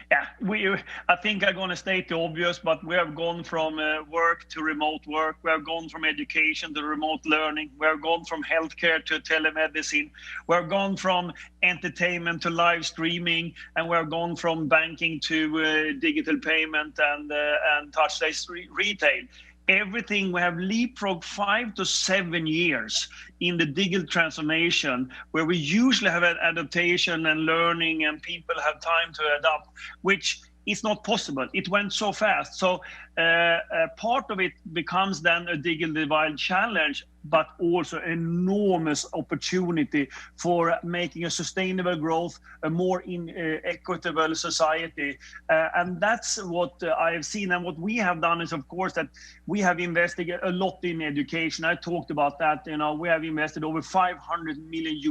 Yeah, I think I'm going to state the obvious, but we have gone from work to remote work. We have gone from education to remote learning. We have gone from healthcare to telemedicine. We have gone from entertainment to live streaming, and we have gone from banking to digital payment and touchless retail. Everything we have leapfrogged 5 to 7 years in the digital transformation, where we usually have an adaptation and learning and people have time to adapt, which is not possible. It went so fast. So part of it becomes then a digital divide challenge, but also enormous opportunity for making a sustainable growth, a more equitable society. And that's what I have seen. And what we have done is, of course, that we have invested a lot in education. I talked about that. You know, we have invested over $500 million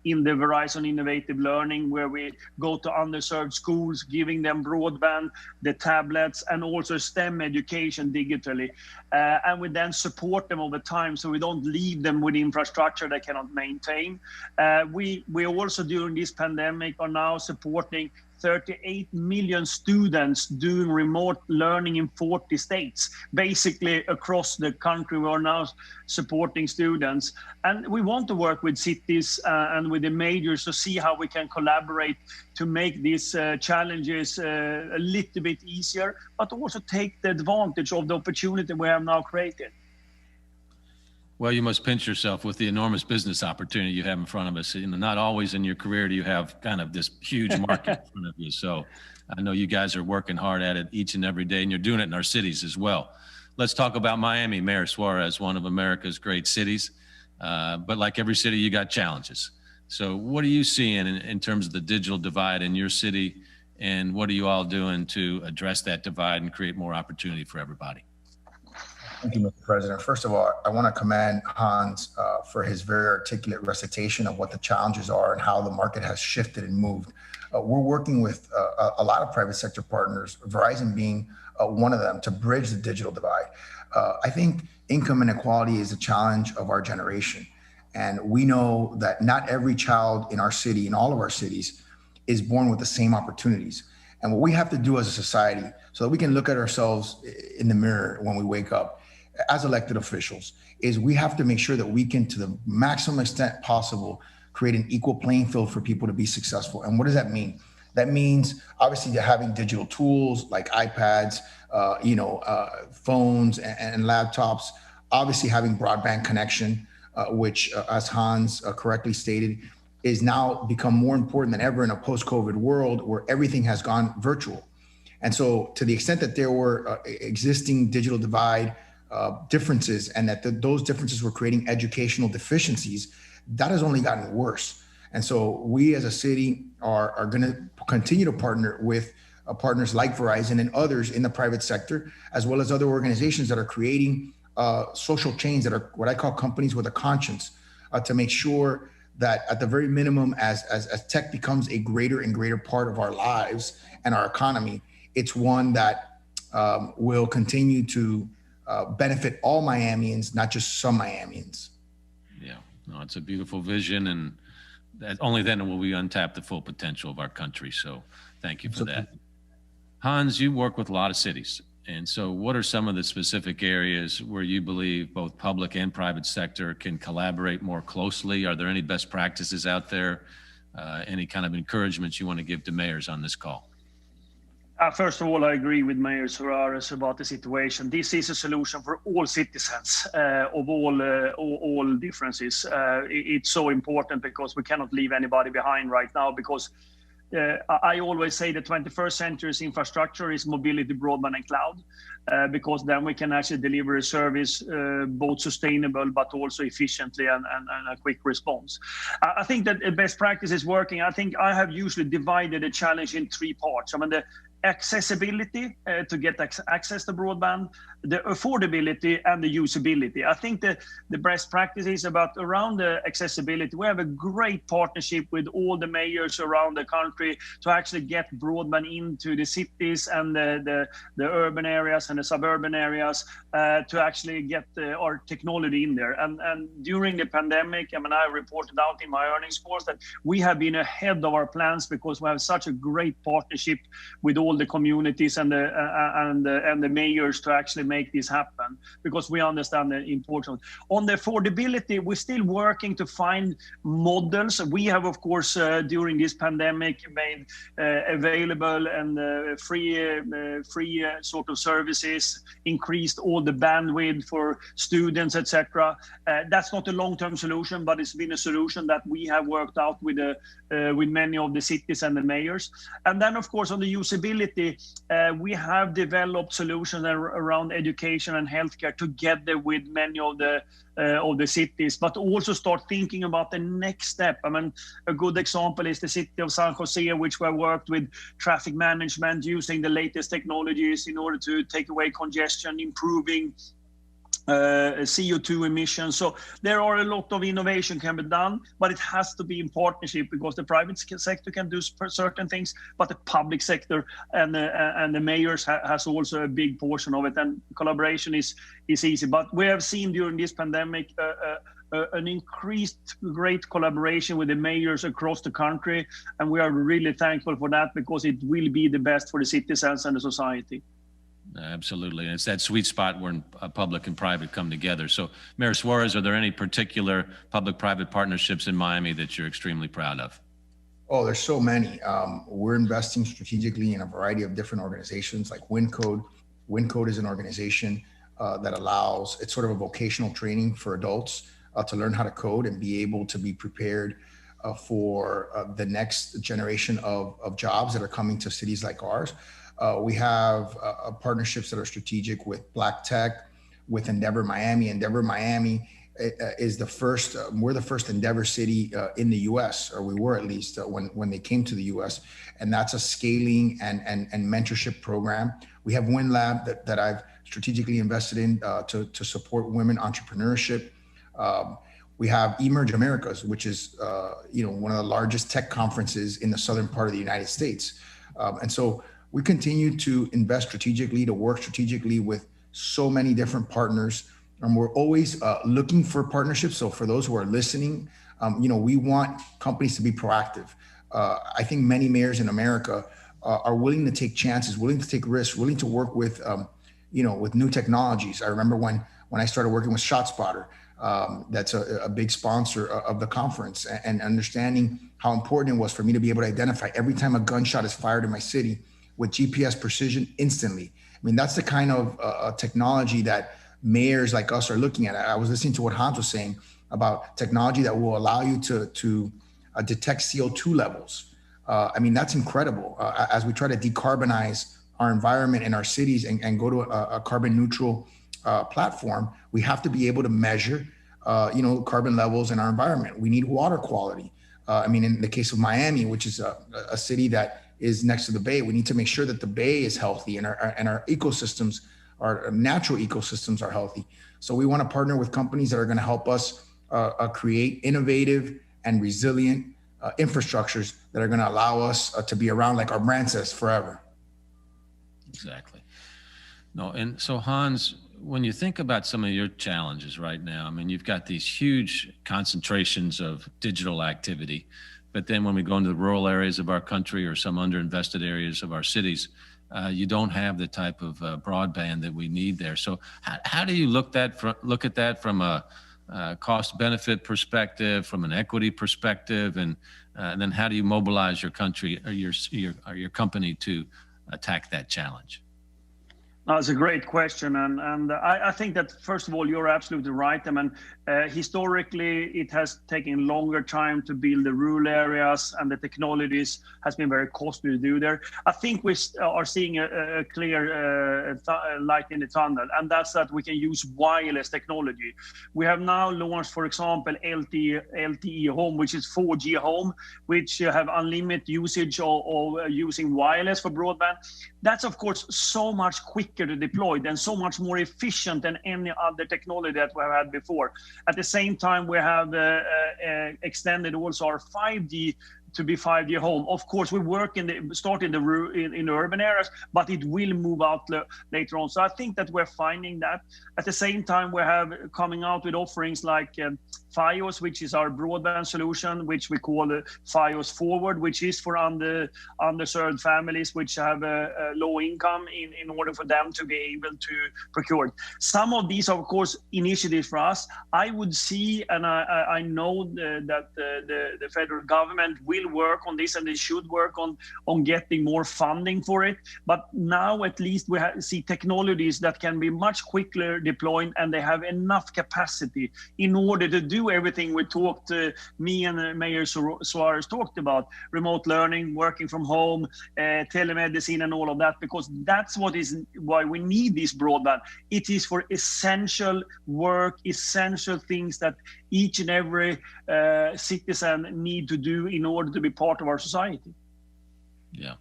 in the Verizon Innovative Learning, where we go to underserved schools, giving them broadband, the tablets, and also STEM education digitally. And we then support them over time, so we don't leave them with infrastructure they cannot maintain. We also, during this pandemic, are now supporting 38 million students doing remote learning in 40 states. Basically across the country, we are now supporting students. And we want to work with cities and with the majors to see how we can collaborate to make these challenges a little bit easier, but also take the advantage of the opportunity we have now created. Well, you must pinch yourself with the enormous business opportunity you have in front of us. You know, not always in your career do you have kind of this huge market in front of you. So I know you guys are working hard at it each and every day, and you're doing it in our cities as well. let's talk about Miami. Mayor Suarez, one of America's great cities. But like every city, you got challenges. So what are you seeing in terms of the digital divide in your city? And what are you all doing to address that divide and create more opportunity for everybody? Thank you, Mr. President. First of all, I want to commend Hans for his very articulate recitation of what the challenges are and how the market has shifted and moved. We're working with a lot of private sector partners, Verizon being one of them, to bridge the digital divide. I think income inequality is a challenge of our generation. And we know that not every child in our city, in all of our cities, is born with the same opportunities. And what we have to do as a society, so that we can look at ourselves in the mirror when we wake up as elected officials, is we have to make sure that we can, to the maximum extent possible, create an equal playing field for people to be successful. And what does that mean? That means obviously having digital tools like iPads, phones and laptops, obviously having broadband connection, which as Hans correctly stated, is now become more important than ever in a post-COVID world where everything has gone virtual. And so to the extent that there were existing digital divide differences and that those differences were creating educational deficiencies, that has only gotten worse. And so we as a city are going to continue to partner with partners like Verizon and others in the private sector, as well as other organizations that are creating social chains that are what I call companies with a conscience, to make sure that at the very minimum, as tech becomes a greater and greater part of our lives and our economy, it's one that will continue to benefit all Miamians, not just some Miamians. Yeah, no, it's a beautiful vision, and that only then will we untap the full potential of our country. So thank you for that. Hans, you work with a lot of cities. And so what are some of the specific areas where you believe both public and private sector can collaborate more closely? Are there any best practices out there? Any kind of encouragements you want to give to mayors on this call? First of all, I agree with Mayor Suarez about the situation. This is a solution for all citizens of all differences. It's so important because we cannot leave anybody behind right now, because I always say the 21st century's infrastructure is mobility, broadband, and cloud, because then we can actually deliver a service both sustainable but also efficiently and a quick response. I think that best practice is working. I think I have usually divided the challenge in three parts. I mean, the accessibility to get access to broadband, the affordability, and the usability. I think the best practice is about around the accessibility. We have a great partnership with all the mayors around the country to actually get broadband into the cities and the urban areas and the suburban areas to actually get our technology in there. And during the pandemic, I mean, I reported out in my earnings course that we have been ahead of our plans because we have such a great partnership with all the communities and the mayors to actually make this happen, because we understand the importance. On the affordability, we're still working to find models. We have, of course, during this pandemic made available and free sort of services, increased all the bandwidth for students, etc. That's not a long-term solution, but it's been a solution that we have worked out with many of the cities and the mayors. And then, of course, on the usability, we have developed solutions around education and healthcare together with many of the cities, but also start thinking about the next step. I mean, a good example is the city of San Jose, which we have worked with traffic management using the latest technologies in order to take away congestion, improving CO2 emissions. So there are a lot of innovation can be done, but it has to be in partnership, because the private sector can do certain things, but the public sector and the mayors has also a big portion of it, and collaboration is easy. But we have seen during this pandemic an increased great collaboration with the mayors across the country, and we are really thankful for that, because it will be the best for the citizens and the society. Absolutely. And it's that sweet spot where public and private come together. So, Mayor Suarez, are there any particular public-private partnerships in Miami that you're extremely proud of? Oh, there's so many. We're investing strategically in a variety of different organizations like WinCode. WinCode is an organization that allows, it's sort of a vocational training for adults to learn how to code and be able to be prepared for the next generation of jobs that are coming to cities like ours. We have partnerships that are strategic with Black Tech, with Endeavor Miami. Endeavor Miami is the first, we're the first Endeavor city in the US, or we were at least when they came to the US. And that's a scaling and mentorship program. We have WinLab that I've strategically invested in to support women entrepreneurship. We have Emerge Americas, which is one of the largest tech conferences in the southern part of the United States. And so we continue to invest strategically, to work strategically with so many different partners. And we're always looking for partnerships. So for those who are listening, we want companies to be proactive. I think many mayors in America are willing to take chances, willing to take risks, willing to work with, with new technologies. I remember when I started working with ShotSpotter, that's a big sponsor of the conference, and understanding how important it was for me to be able to identify every time a gunshot is fired in my city with GPS precision instantly. I mean, that's the kind of technology that mayors like us are looking at. I was listening to what Hans was saying about technology that will allow you to detect CO2 levels. I mean, that's incredible. As we try to decarbonize our environment and our cities and go to a carbon neutral platform, we have to be able to measure, carbon levels in our environment. We need water quality. I mean, in the case of Miami, which is a city that is next to the Bay, we need to make sure that the Bay is healthy and our ecosystems, our natural ecosystems are healthy. So we want to partner with companies that are going to help us create innovative and resilient infrastructures that are going to allow us to be around, like our brand says, forever. Exactly. No, and so Hans, when you think about some of your challenges right now, I mean, you've got these huge concentrations of digital activity, but then when we go into the rural areas of our country or some underinvested areas of our cities, you don't have the type of broadband that we need there. So how do you look at that from a cost-benefit perspective, from an equity perspective, and then how do you mobilize your country or your company to attack that challenge? That's a great question, and I think that first of all, you're absolutely right. I mean, historically, it has taken longer time to build the rural areas, and the technologies has been very costly to do there. I think we are seeing a clear light in the tunnel, and that's that we can use wireless technology. We have now launched, for example, LTE Home, which is 4G Home, which have unlimited usage of using wireless for broadband. That's of course so much quicker to deploy and so much more efficient than any other technology that we have had before. At the same time, we have extended also our 5G to be 5G home. Of course, we work in the urban areas, but it will move out later on. So I think that we're finding that. At the same time, we have coming out with offerings like Fios, which is our broadband solution, which we call Fios Forward, which is for underserved families which have a low income in order for them to be able to procure it. Some of these are, of course, initiatives for us. I would see, and I know that the federal government will work on this, and they should work on getting more funding for it. But now at least we see technologies that can be much quicker deployed, and they have enough capacity in order to do everything we talked, me and Mayor Suarez talked about, remote learning, working from home, telemedicine and all of that, because that's why we need this broadband. It is for essential work, essential things that each and every citizen need to do in order to be part of our society. Yeah.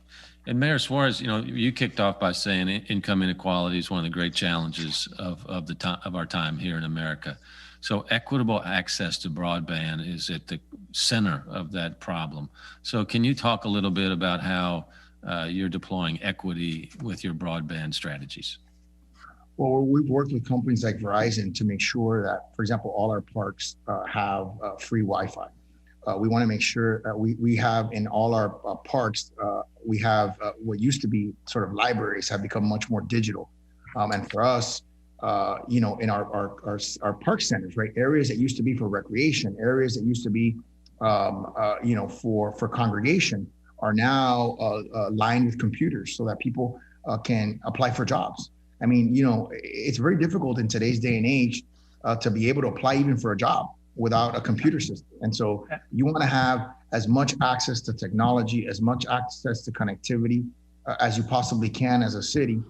And Mayor Suarez, you kicked off by saying income inequality is one of the great challenges of our time here in America. So equitable access to broadband is at the center of that problem. So can you talk a little bit about how you're deploying equity with your broadband strategies? Well, we've worked with companies like Verizon to make sure that, for example, all our parks have free Wi-Fi. We want to make sure that we have in all our parks, we have what used to be sort of libraries have become much more digital. And for us, in our park centers, right, areas that used to be for recreation, areas that used to be, for congregation, are now lined with computers so that people can apply for jobs. I mean, it's very difficult in today's day and age to be able to apply even for a job without a computer system. And so you want to have as much access to technology, as much access to connectivity as you possibly can as a city.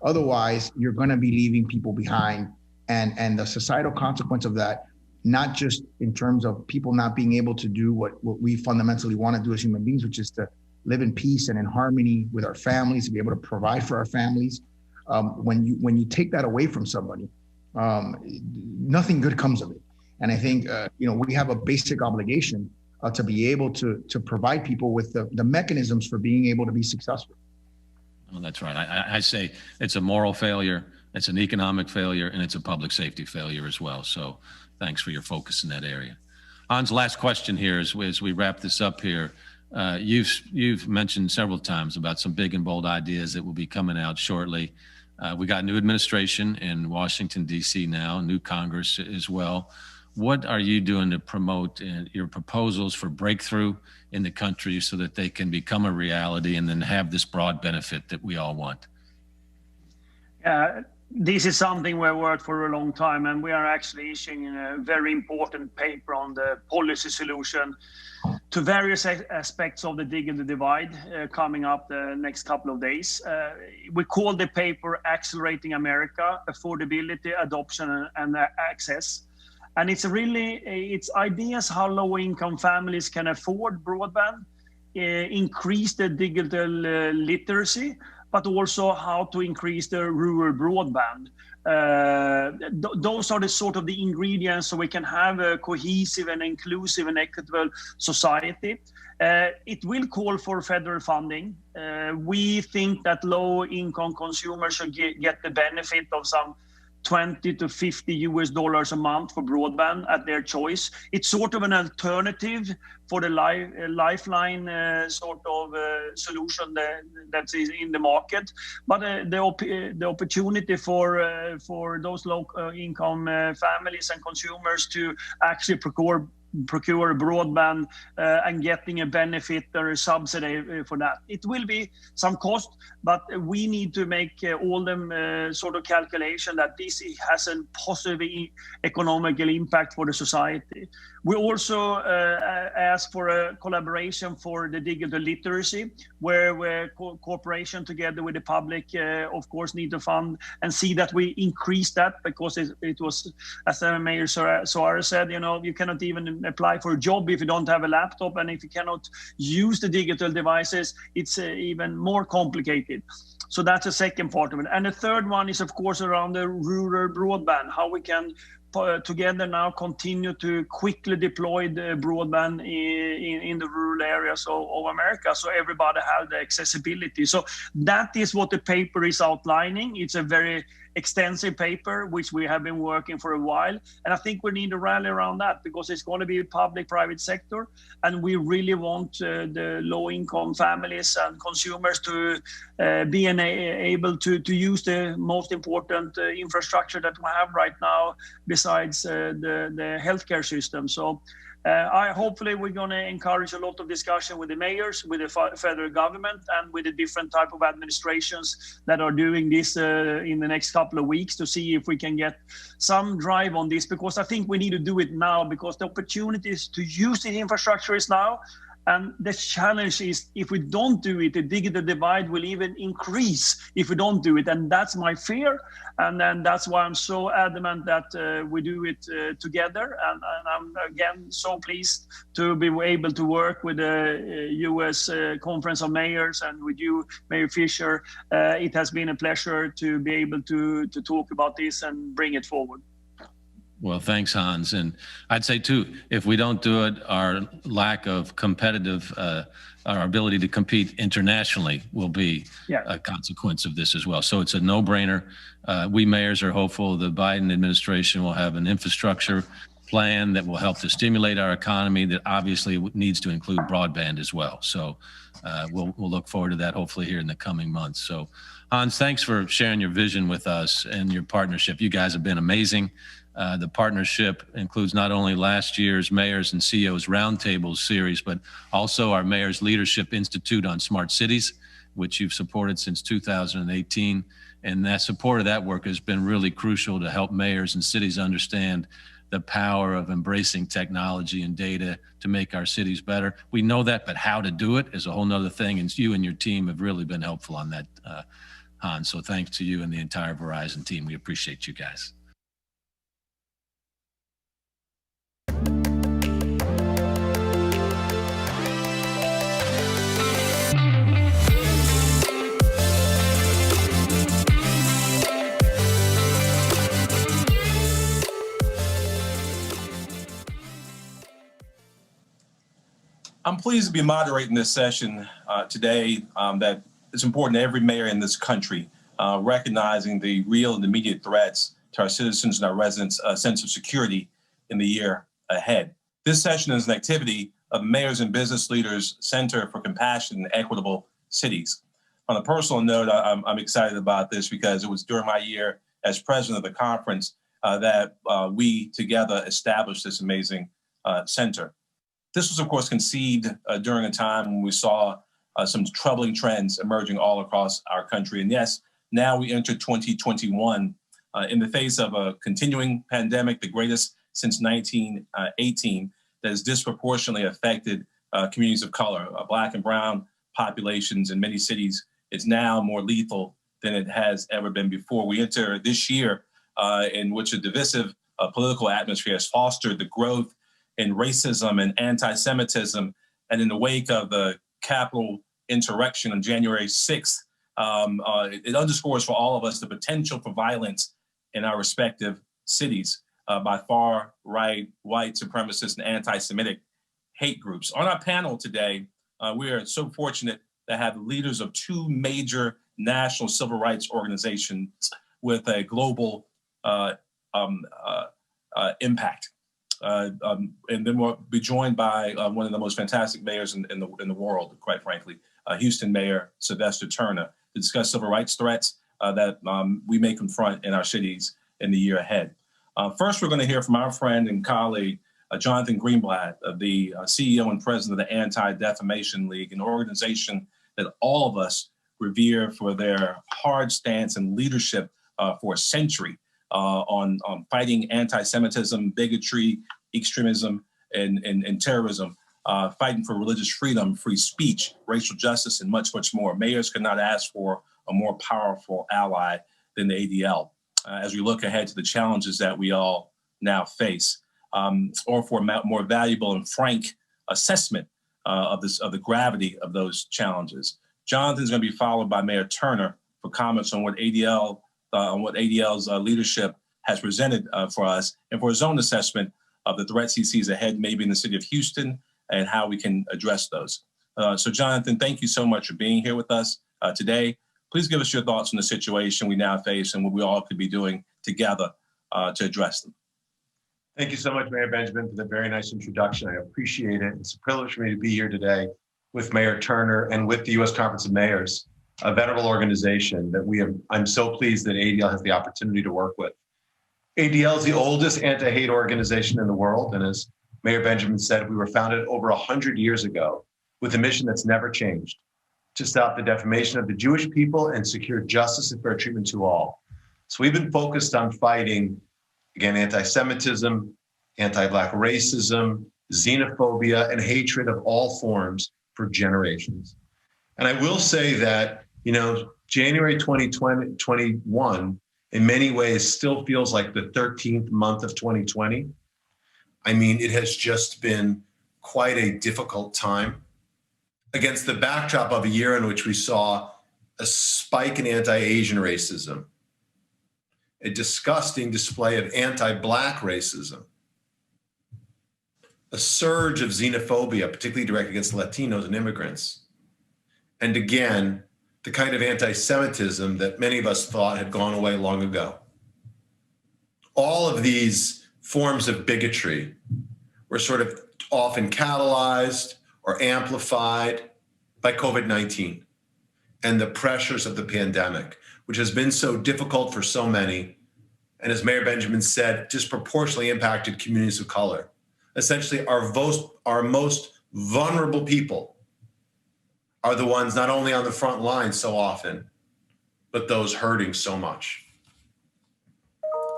Otherwise, you're going to be leaving people behind and the societal consequence of that, not just in terms of people not being able to do what we fundamentally want to do as human beings, which is to live in peace and in harmony with our families, to be able to provide for our families. When you take that away from somebody, nothing good comes of it. And I think we have a basic obligation to be able to provide people with the mechanisms for being able to be successful. Well, that's right. I say it's a moral failure, it's an economic failure, and it's a public safety failure as well. So thanks for your focus in that area. Hans, last question here as we wrap this up here. You've mentioned several times about some big and bold ideas that will be coming out shortly. We got new administration in Washington, D.C. now, new Congress as well. What are you doing to promote your proposals for breakthrough in the country so that they can become a reality and then have this broad benefit that we all want? This is something we've worked for a long time, and we are actually issuing a very important paper on the policy solution to various aspects of the digital divide coming up the next couple of days. We call the paper Accelerating America, Affordability, Adoption, and Access. And it's ideas how low-income families can afford broadband, increase the digital literacy, but also how to increase the rural broadband. Those are the sort of the ingredients so we can have a cohesive and inclusive and equitable society. It will call for federal funding. We think that low-income consumers should get the benefit of some $20 to $50 a month for broadband at their choice. It's sort of an alternative for the lifeline sort of solution that's in the market. But the opportunity for those low income families and consumers to actually procure broadband and getting a benefit or a subsidy for that. It will be some cost, but we need to make all them sort of calculation that this has a positive economical impact for the society. We also ask for a collaboration for the digital literacy, where cooperation together with the public, of course, need to fund and see that we increase that, because it was, as Mayor Suarez said, you cannot even apply for a job if you don't have a laptop, and if you cannot use the digital devices, it's even more complicated. So that's the second part of it. And the third one is, of course, around the rural broadband, how we can together now continue to quickly deploy the broadband in the rural areas of America, so everybody has the accessibility. So that is what the paper is outlining. It's a very extensive paper, which we have been working for a while. And I think we need to rally around that, because it's going to be a public-private sector. And we really want the low-income families and consumers to be able to use the most important infrastructure that we have right now, besides the healthcare system. So hopefully we're going to encourage a lot of discussion with the mayors, with the federal government, and with the different type of administrations that are doing this in the next couple of weeks, to see if we can get some drive on this, because I think we need to do it now, because the opportunities to use the infrastructure is now. And the challenge is, if we don't do it, the digital divide will even increase if we don't do it. And that's my fear. And then that's why I'm so adamant that we do it together. And I'm, again, so pleased to be able to work with the U.S. Conference of Mayors and with you, Mayor Fisher. It has been a pleasure to be able to talk about this and bring it forward. Well, thanks, Hans. And I'd say, too, if we don't do it, our lack of competitive, our ability to compete internationally will be a consequence of this as well. So it's a no-brainer. We mayors are hopeful the Biden administration will have an infrastructure plan that will help to stimulate our economy, that obviously needs to include broadband as well. So we'll look forward to that, hopefully, here in the coming months. So, Hans, thanks for sharing your vision with us and your partnership. You guys have been amazing. The partnership includes not only last year's Mayors and CEOs Roundtables series, but also our Mayors Leadership Institute on Smart Cities, which you've supported since 2018. And that support of that work has been really crucial to help mayors and cities understand the power of embracing technology and data to make our cities better. We know that, but how to do it is a whole nother thing. And you and your team have really been helpful on that, Hans. So thanks to you and the entire Verizon team. We appreciate you guys. I'm pleased to be moderating this session today that is important to every mayor in this country, recognizing the real and immediate threats to our citizens and our residents' sense of security in the year ahead. This session is an activity of the Mayors and Business Leaders Center for Compassion and Equitable Cities. On a personal note, I'm excited about this because it was during my year as president of the conference that we together established this amazing center. This was, of course, conceived during a time when we saw some troubling trends emerging all across our country. And yes, now we enter 2021 in the face of a continuing pandemic, the greatest since 1918, that has disproportionately affected communities of color, Black and brown populations in many cities. It's now more lethal than it has ever been before. We enter this year in which a divisive political atmosphere has fostered the growth in racism and anti-Semitism. And in the wake of the Capitol insurrection on January 6th, it underscores for all of us the potential for violence in our respective cities by far-right, white supremacist, and anti-Semitic hate groups. On our panel today, we are so fortunate to have leaders of two major national civil rights organizations with a global impact. And then we'll be joined by one of the most fantastic mayors in the world, quite frankly, Houston Mayor Sylvester Turner, to discuss civil rights threats that we may confront in our cities in the year ahead. First, we're going to hear from our friend and colleague, Jonathan Greenblatt, the CEO and president of the Anti-Defamation League, an organization that all of us revere for their hard stance and leadership for a century on fighting anti-Semitism, bigotry, extremism, and terrorism, fighting for religious freedom, free speech, racial justice, and much, much more. Mayors could not ask for a more powerful ally than the ADL as we look ahead to the challenges that we all now face, or for a more valuable and frank assessment of the gravity of those challenges. Jonathan is going to be followed by Mayor Turner for comments on what ADL's leadership has presented for us, and for his own assessment of the threats he sees ahead, maybe in the city of Houston, and how we can address those. So Jonathan, thank you so much for being here with us today. Please give us your thoughts on the situation we now face and what we all could be doing together to address them. Thank you so much, Mayor Benjamin, for the very nice introduction. I appreciate it. It's a privilege for me to be here today with Mayor Turner and with the U.S. Conference of Mayors, a venerable organization that I'm so pleased that ADL has the opportunity to work with. ADL is the oldest anti-hate organization in the world. And as Mayor Benjamin said, we were founded over 100 years ago with a mission that's never changed: to stop the defamation of the Jewish people and secure justice and fair treatment to all. So we've been focused on fighting, again, anti-Semitism, anti-Black racism, xenophobia, and hatred of all forms for generations. And I will say that, January 2021, in many ways, still feels like the 13th month of 2020. I mean, it has just been quite a difficult time against the backdrop of a year in which we saw a spike in anti-Asian racism, a disgusting display of anti-Black racism, a surge of xenophobia, particularly directed against Latinos and immigrants, and again, the kind of anti-Semitism that many of us thought had gone away long ago. All of these forms of bigotry were sort of often catalyzed or amplified by COVID-19 and the pressures of the pandemic, which has been so difficult for so many, and as Mayor Benjamin said, disproportionately impacted communities of color. Essentially, our most vulnerable people are the ones not only on the front line so often, but those hurting so much.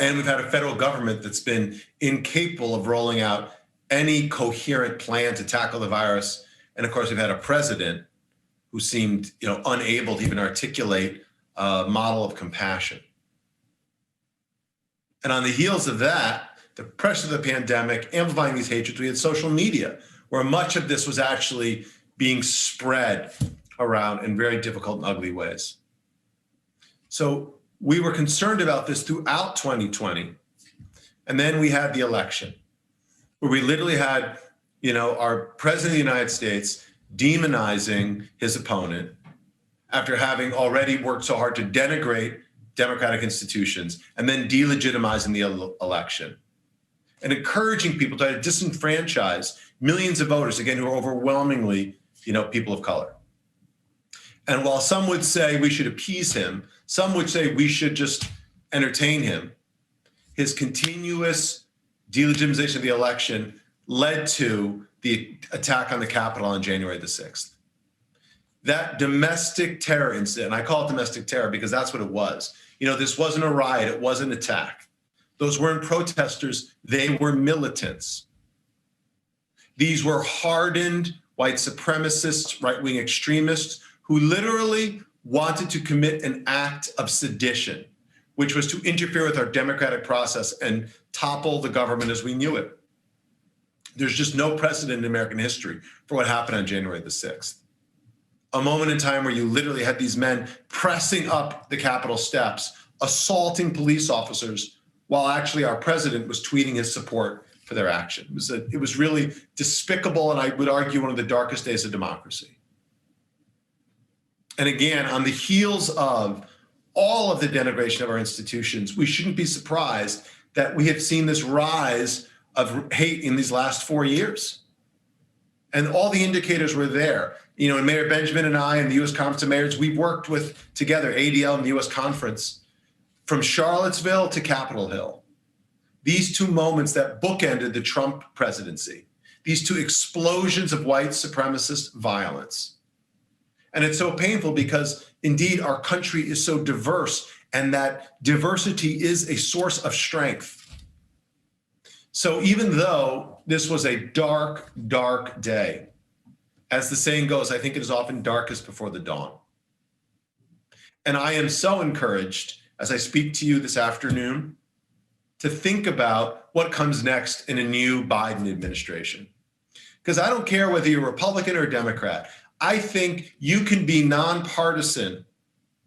And we've had a federal government that's been incapable of rolling out any coherent plan to tackle the virus. And of course, we've had a president who seemed unable to even articulate a model of compassion. And on the heels of that, the pressure of the pandemic, amplifying these hatreds, we had social media, where much of this was actually being spread around in very difficult and ugly ways. So we were concerned about this throughout 2020. And then we had the election, where we literally had our president of the United States demonizing his opponent after having already worked so hard to denigrate democratic institutions and then delegitimizing the election and encouraging people to disenfranchise millions of voters, again, who are overwhelmingly, people of color. And while some would say we should appease him, some would say we should just entertain him, his continuous delegitimization of the election led to the attack on the Capitol on January the 6th. That domestic terror incident, and I call it domestic terror because that's what it was. This wasn't a riot, it wasn't an attack. Those weren't protesters, they were militants. These were hardened white supremacists, right-wing extremists who literally wanted to commit an act of sedition, which was to interfere with our democratic process and topple the government as we knew it. There's just no precedent in American history for what happened on January the 6th. A moment in time where you literally had these men pressing up the Capitol steps, assaulting police officers, while actually our president was tweeting his support for their action. It was really despicable, and I would argue one of the darkest days of democracy. And again, on the heels of all of the denigration of our institutions, we shouldn't be surprised that we have seen this rise of hate in these last 4 years. And all the indicators were there. And Mayor Benjamin and I and the U.S. Conference of Mayors, we've worked with together, ADL and the U.S. Conference, from Charlottesville to Capitol Hill. These two moments that bookended the Trump presidency, these two explosions of white supremacist violence. And it's so painful because indeed our country is so diverse, and that diversity is a source of strength. So even though this was a dark, dark day, as the saying goes, I think it is often darkest before the dawn. And I am so encouraged as I speak to you this afternoon to think about what comes next in a new Biden administration. Because I don't care whether you're a Republican or a Democrat. I think you can be nonpartisan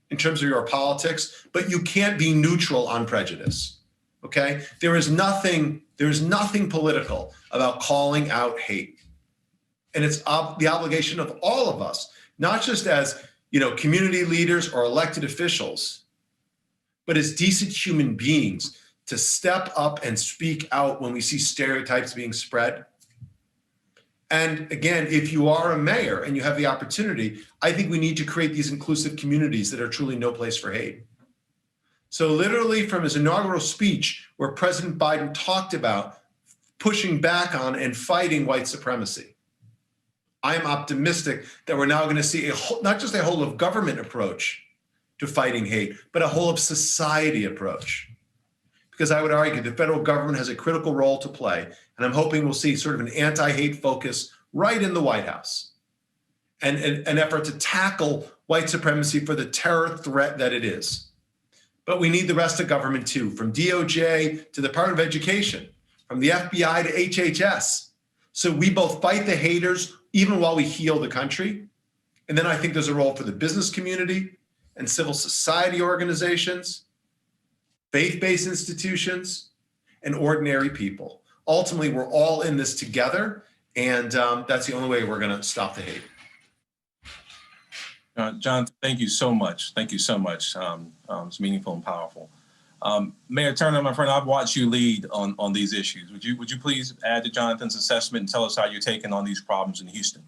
in terms of your politics, but you can't be neutral on prejudice. Okay? There is nothing political about calling out hate. And it's the obligation of all of us, not just as, community leaders or elected officials, but as decent human beings to step up and speak out when we see stereotypes being spread. And again, if you are a mayor and you have the opportunity, I think we need to create these inclusive communities that are truly no place for hate. So literally from his inaugural speech, where President Biden talked about pushing back on and fighting white supremacy, I am optimistic that we're now going to see not just a whole of government approach to fighting hate, but a whole of society approach. Because I would argue the federal government has a critical role to play, and I'm hoping we'll see sort of an anti-hate focus right in the White House, and an effort to tackle white supremacy for the terror threat that it is. But we need the rest of government too, from DOJ to the Department of Education, from the FBI to HHS. So we both fight the haters even while we heal the country. And then I think there's a role for the business community and civil society organizations, faith-based institutions, and ordinary people. Ultimately, we're all in this together, and that's the only way we're going to stop the hate. John, thank you so much. Thank you so much. It's meaningful and powerful. Mayor Turner, my friend, I've watched you lead on these issues. Would you please add to Jonathan's assessment and tell us how you're taking on these problems in Houston?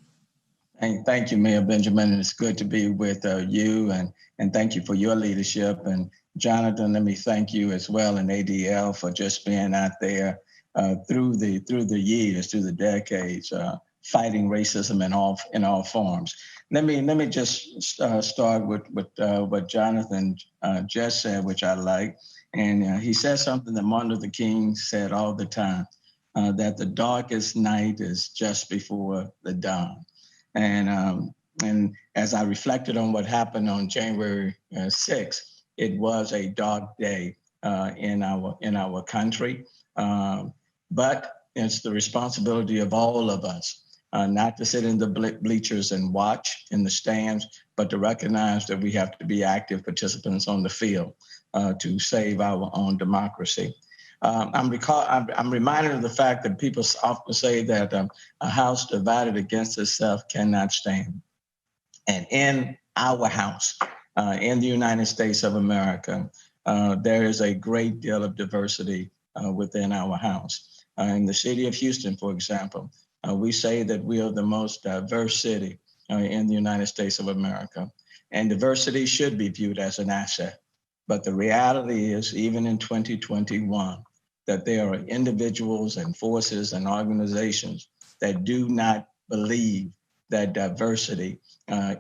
Thank you, Mayor Benjamin. It's good to be with you, and thank you for your leadership. And Jonathan, let me thank you as well, and ADL, for just being out there through the years, through the decades, fighting racism in all forms. Let me just start with what Jonathan just said, which I like. And he said something that Martin Luther King said all the time, that the darkest night is just before the dawn. And as I reflected on what happened on January 6th, it was a dark day in our country. But it's the responsibility of all of us not to sit in the bleachers and watch in the stands, but to recognize that we have to be active participants on the field to save our own democracy. I'm reminded of the fact that people often say that a house divided against itself cannot stand. And in our house, in the United States of America, there is a great deal of diversity within our house. In the city of Houston, for example, we say that we are the most diverse city in the United States of America. And diversity should be viewed as an asset. But the reality is, even in 2021, that there are individuals and forces and organizations that do not believe that diversity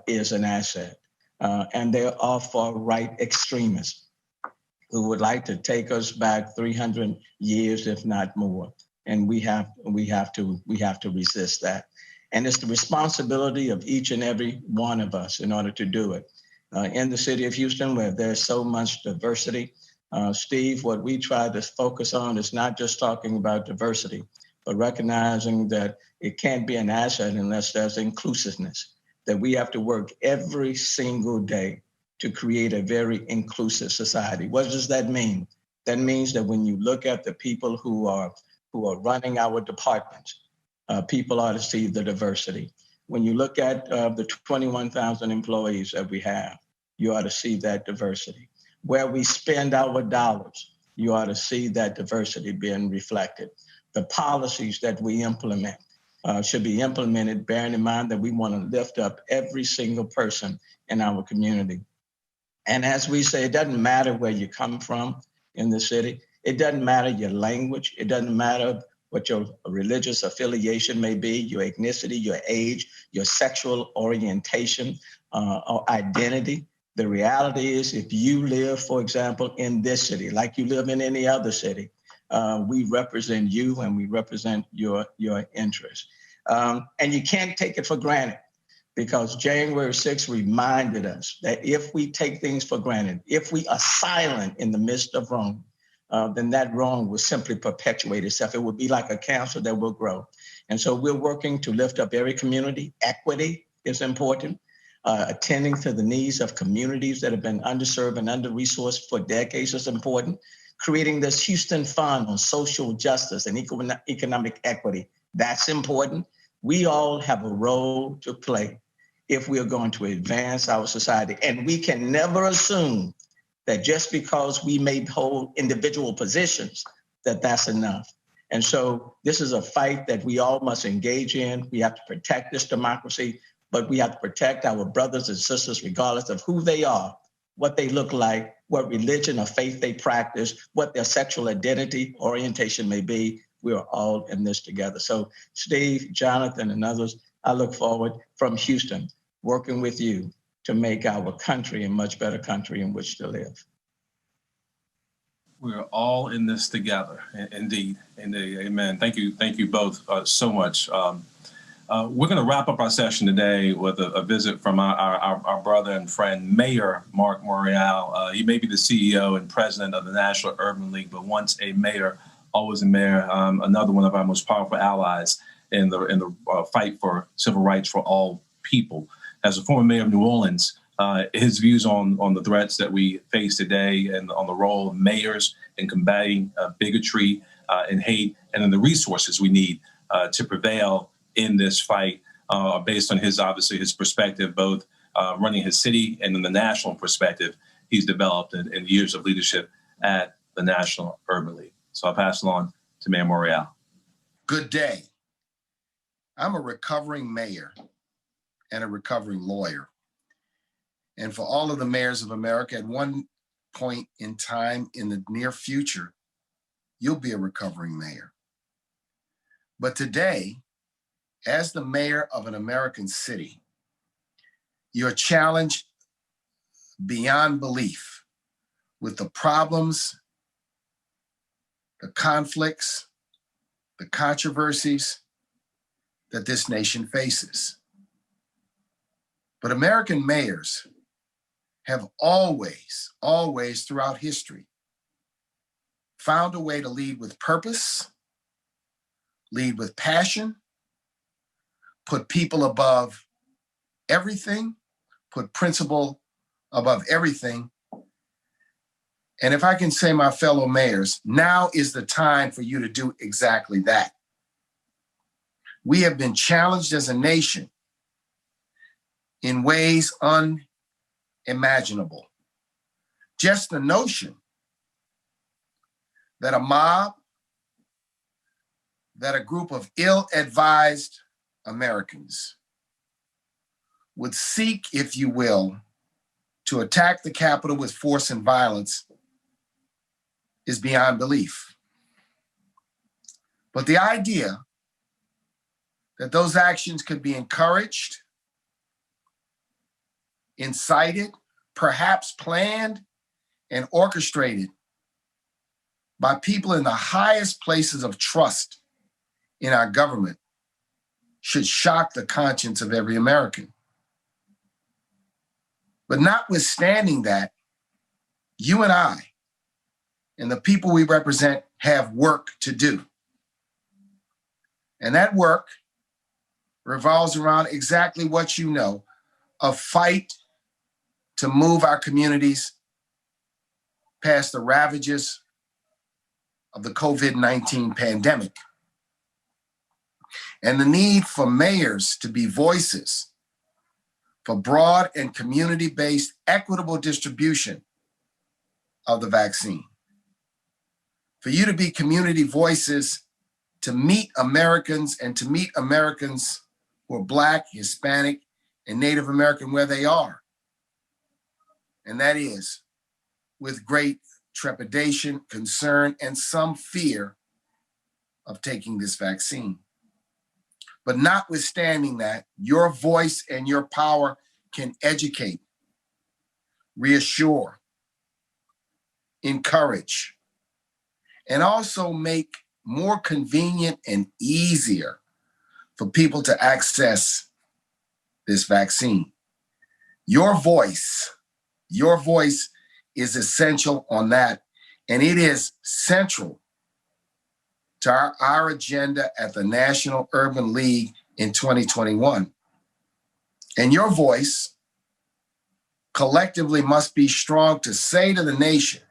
is an asset. And there are far-right extremists who would like to take us back 300 years, if not more. And we have to resist that. And it's the responsibility of each and every one of us in order to do it. In the city of Houston, where there's so much diversity, Steve, what we try to focus on is not just talking about diversity, but recognizing that it can't be an asset unless there's inclusiveness, that we have to work every single day to create a very inclusive society. What does that mean? That means that when you look at the people who are running our departments, people ought to see the diversity. When you look at the 21,000 employees that we have, you ought to see that diversity. Where we spend our dollars, you ought to see that diversity being reflected. The policies that we implement should be implemented bearing in mind that we want to lift up every single person in our community. And as we say, it doesn't matter where you come from in the city. It doesn't matter your language. It doesn't matter what your religious affiliation may be, your ethnicity, your age, your sexual orientation, or identity. The reality is, if you live, for example, in this city, like you live in any other city, we represent you and we represent your interests. And you can't take it for granted, because January 6th reminded us that if we take things for granted, if we are silent in the midst of wrong, then that wrong will simply perpetuate itself. It will be like a cancer that will grow. And so we're working to lift up every community. Equity is important. Attending to the needs of communities that have been underserved and under-resourced for decades is important. Creating this Houston Fund on social justice and economic equity, that's important. We all have a role to play if we are going to advance our society. And we can never assume that just because we may hold individual positions, that that's enough. And so this is a fight that we all must engage in. We have to protect this democracy, but we have to protect our brothers and sisters regardless of who they are, what they look like, what religion or faith they practice, what their sexual identity, orientation may be. We are all in this together. So Steve, Jonathan, and others, I look forward from Houston, working with you to make our country a much better country in which to live. We're all in this together, indeed. Amen. Thank you both so much. We're going to wrap up our session today with a visit from our brother and friend, Mayor Mark Morial. He may be the CEO and president of the National Urban League, but once a mayor, always a mayor. Another one of our most powerful allies in the fight for civil rights for all people. As a former mayor of New Orleans, his views on the threats that we face today and on the role of mayors in combating bigotry and hate, and in the resources we need to prevail in this fight, based on his perspective, both running his city and in the national perspective he's developed in years of leadership at the National Urban League. So I'll pass it on to Mayor Morial. Good day. I'm a recovering mayor and a recovering lawyer. And for all of the mayors of America, at one point in time in the near future, you'll be a recovering mayor. But today, as the mayor of an American city, you're challenged beyond belief with the problems, the conflicts, the controversies that this nation faces. But American mayors have always throughout history found a way to lead with purpose, lead with passion, put people above everything, put principle above everything, And if I can say, my fellow mayors, now is the time for you to do exactly that. We have been challenged as a nation in ways unimaginable. Just the notion that a mob, that a group of ill-advised Americans would seek, if you will, to attack the Capitol with force and violence is beyond belief. But the idea that those actions could be encouraged, incited, perhaps planned and orchestrated by people in the highest places of trust in our government should shock the conscience of every American. But notwithstanding that, you and I and the people we represent have work to do. And that work revolves around exactly what you know, a fight to move our communities past the ravages of the COVID-19 pandemic. And the need for mayors to be voices for broad and community-based equitable distribution of the vaccine. For you to be community voices to meet Americans and to meet Americans who are Black, Hispanic, and Native American where they are. And that is with great trepidation, concern, and some fear of taking this vaccine. But notwithstanding that, your voice and your power can educate, reassure, encourage, and also make more convenient and easier for people to access this vaccine. Your voice is essential on that, and it is central to our agenda at the National Urban League in 2021. And your voice collectively must be strong to say to the nation,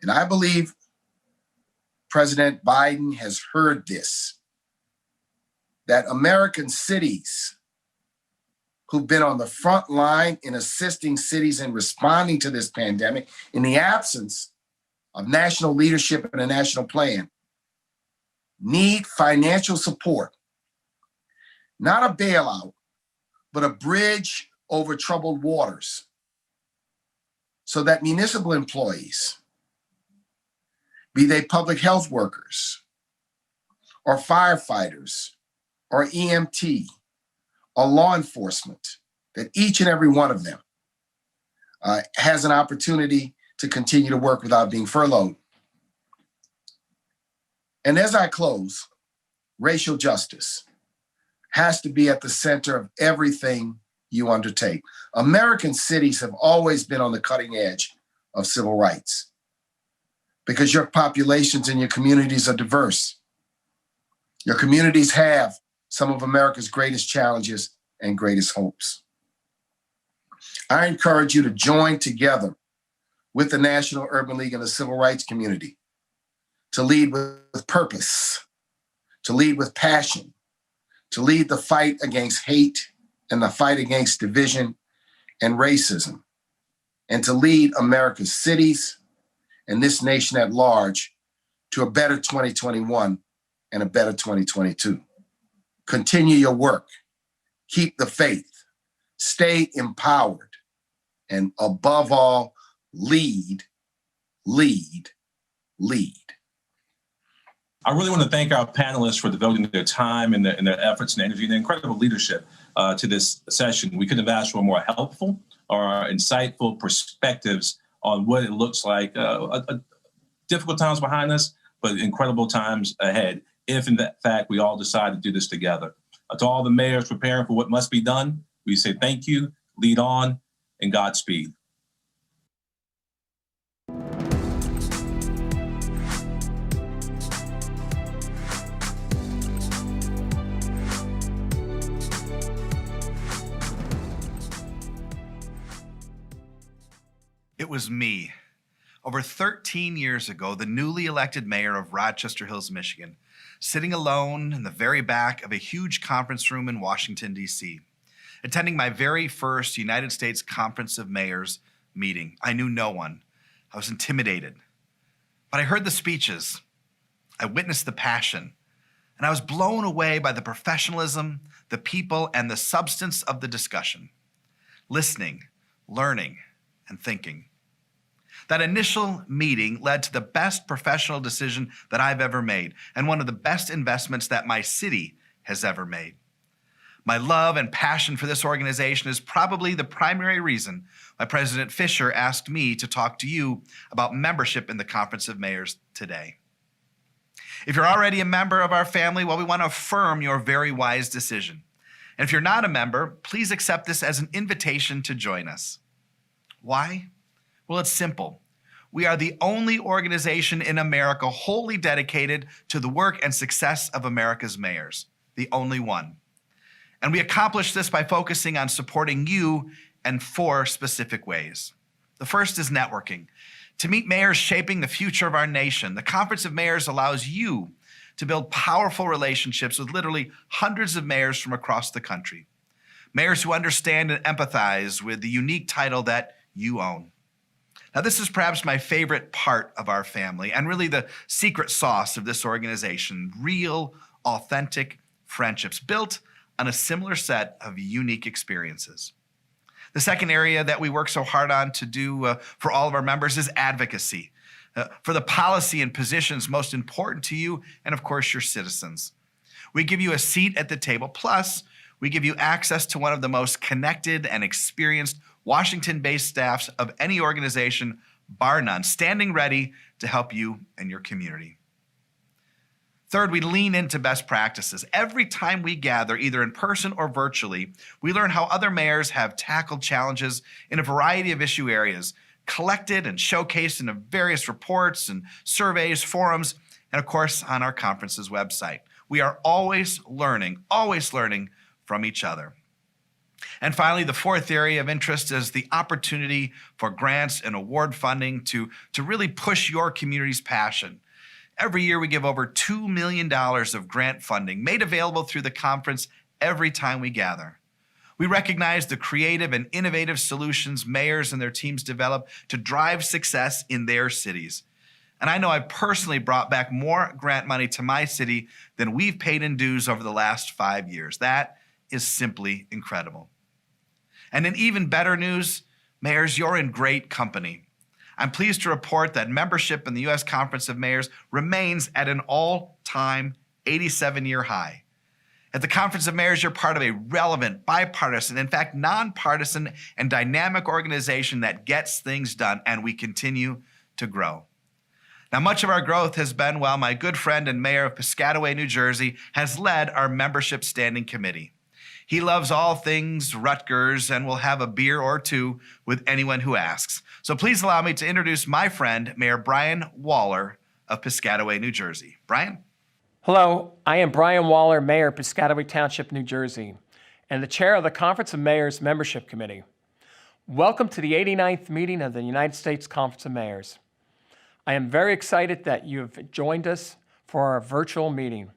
and I believe President Biden has heard this, that American cities who've been on the front line in assisting cities in responding to this pandemic in the absence of national leadership and a national plan need financial support, not a bailout, but a bridge over troubled waters so that municipal employees, be they public health workers or firefighters or EMT or law enforcement, that each and every one of them has an opportunity to continue to work without being furloughed. And as I close, racial justice has to be at the center of everything you undertake. American cities have always been on the cutting edge of civil rights because your populations and your communities are diverse. Your communities have some of America's greatest challenges and greatest hopes. I encourage you to join together with the National Urban League and the civil rights community to lead with purpose, to lead with passion, to lead the fight against hate and the fight against division and racism, and to lead America's cities and this nation at large to a better 2021 and a better 2022. Continue your work, keep the faith, stay empowered, and above all, lead, lead, lead. I really want to thank our panelists for devoting their time and their efforts and energy and their incredible leadership to this session. We couldn't have asked for more helpful or insightful perspectives on what it looks like. Difficult times behind us, but incredible times ahead, if in fact we all decide to do this together. To all the mayors preparing for what must be done, we say thank you, lead on, and Godspeed. It was me, Over 13 years ago, the newly elected mayor of Rochester Hills, Michigan, sitting alone in the very back of a huge conference room in Washington, D.C., attending my very first United States Conference of Mayors meeting. I knew no one. I was intimidated. But I heard the speeches. I witnessed the passion. And I was blown away by the professionalism, the people, and the substance of the discussion. Listening, learning, and thinking. That initial meeting led to the best professional decision that I've ever made, and one of the best investments that my city has ever made. My love and passion for this organization is probably the primary reason why President Fisher asked me to talk to you about membership in the Conference of Mayors today. If you're already a member of our family, well, we want to affirm your very wise decision. And if you're not a member, please accept this as an invitation to join us. Why? Well, it's simple. We are the only organization in America wholly dedicated to the work and success of America's mayors, the only one. And we accomplish this by focusing on supporting you in 4 specific ways. The first is networking. To meet mayors shaping the future of our nation, the Conference of Mayors allows you to build powerful relationships with literally hundreds of mayors from across the country. Mayors who understand and empathize with the unique title that you own. Now, this is perhaps my favorite part of our family and really the secret sauce of this organization, real, authentic friendships built on a similar set of unique experiences. The second area that we work so hard on to do for all of our members is advocacy, for the policy and positions most important to you and, of course, your citizens. We give you a seat at the table, plus we give you access to one of the most connected and experienced Washington-based staffs of any organization, bar none, standing ready to help you and your community. Third, we lean into best practices. Every time we gather, either in person or virtually, we learn how other mayors have tackled challenges in a variety of issue areas, collected and showcased in various reports and surveys, forums, and of course, on our conference's website. We are always learning from each other. And finally, the fourth area of interest is the opportunity for grants and award funding to really push your community's passion. Every year we give over $2 million of grant funding made available through the conference every time we gather. We recognize the creative and innovative solutions mayors and their teams develop to drive success in their cities. And I know I've personally brought back more grant money to my city than we've paid in dues over the last 5 years. That is simply incredible. And in even better news, mayors, you're in great company. I'm pleased to report that membership in the U.S. Conference of Mayors remains at an all-time 87-year high. At the Conference of Mayors, you're part of a relevant, bipartisan, in fact, nonpartisan and dynamic organization that gets things done, and we continue to grow. Now, much of our growth has been while my good friend and mayor of Piscataway, New Jersey, has led our membership standing committee. He loves all things Rutgers and will have a beer or two with anyone who asks. So please allow me to introduce my friend, Mayor Brian Waller of Piscataway, New Jersey. Brian? Hello, I am Brian Waller, Mayor of Piscataway Township, New Jersey, and the chair of the Conference of Mayors Membership Committee. Welcome to the 89th meeting of the United States Conference of Mayors. I am very excited that you have joined us for our virtual meeting.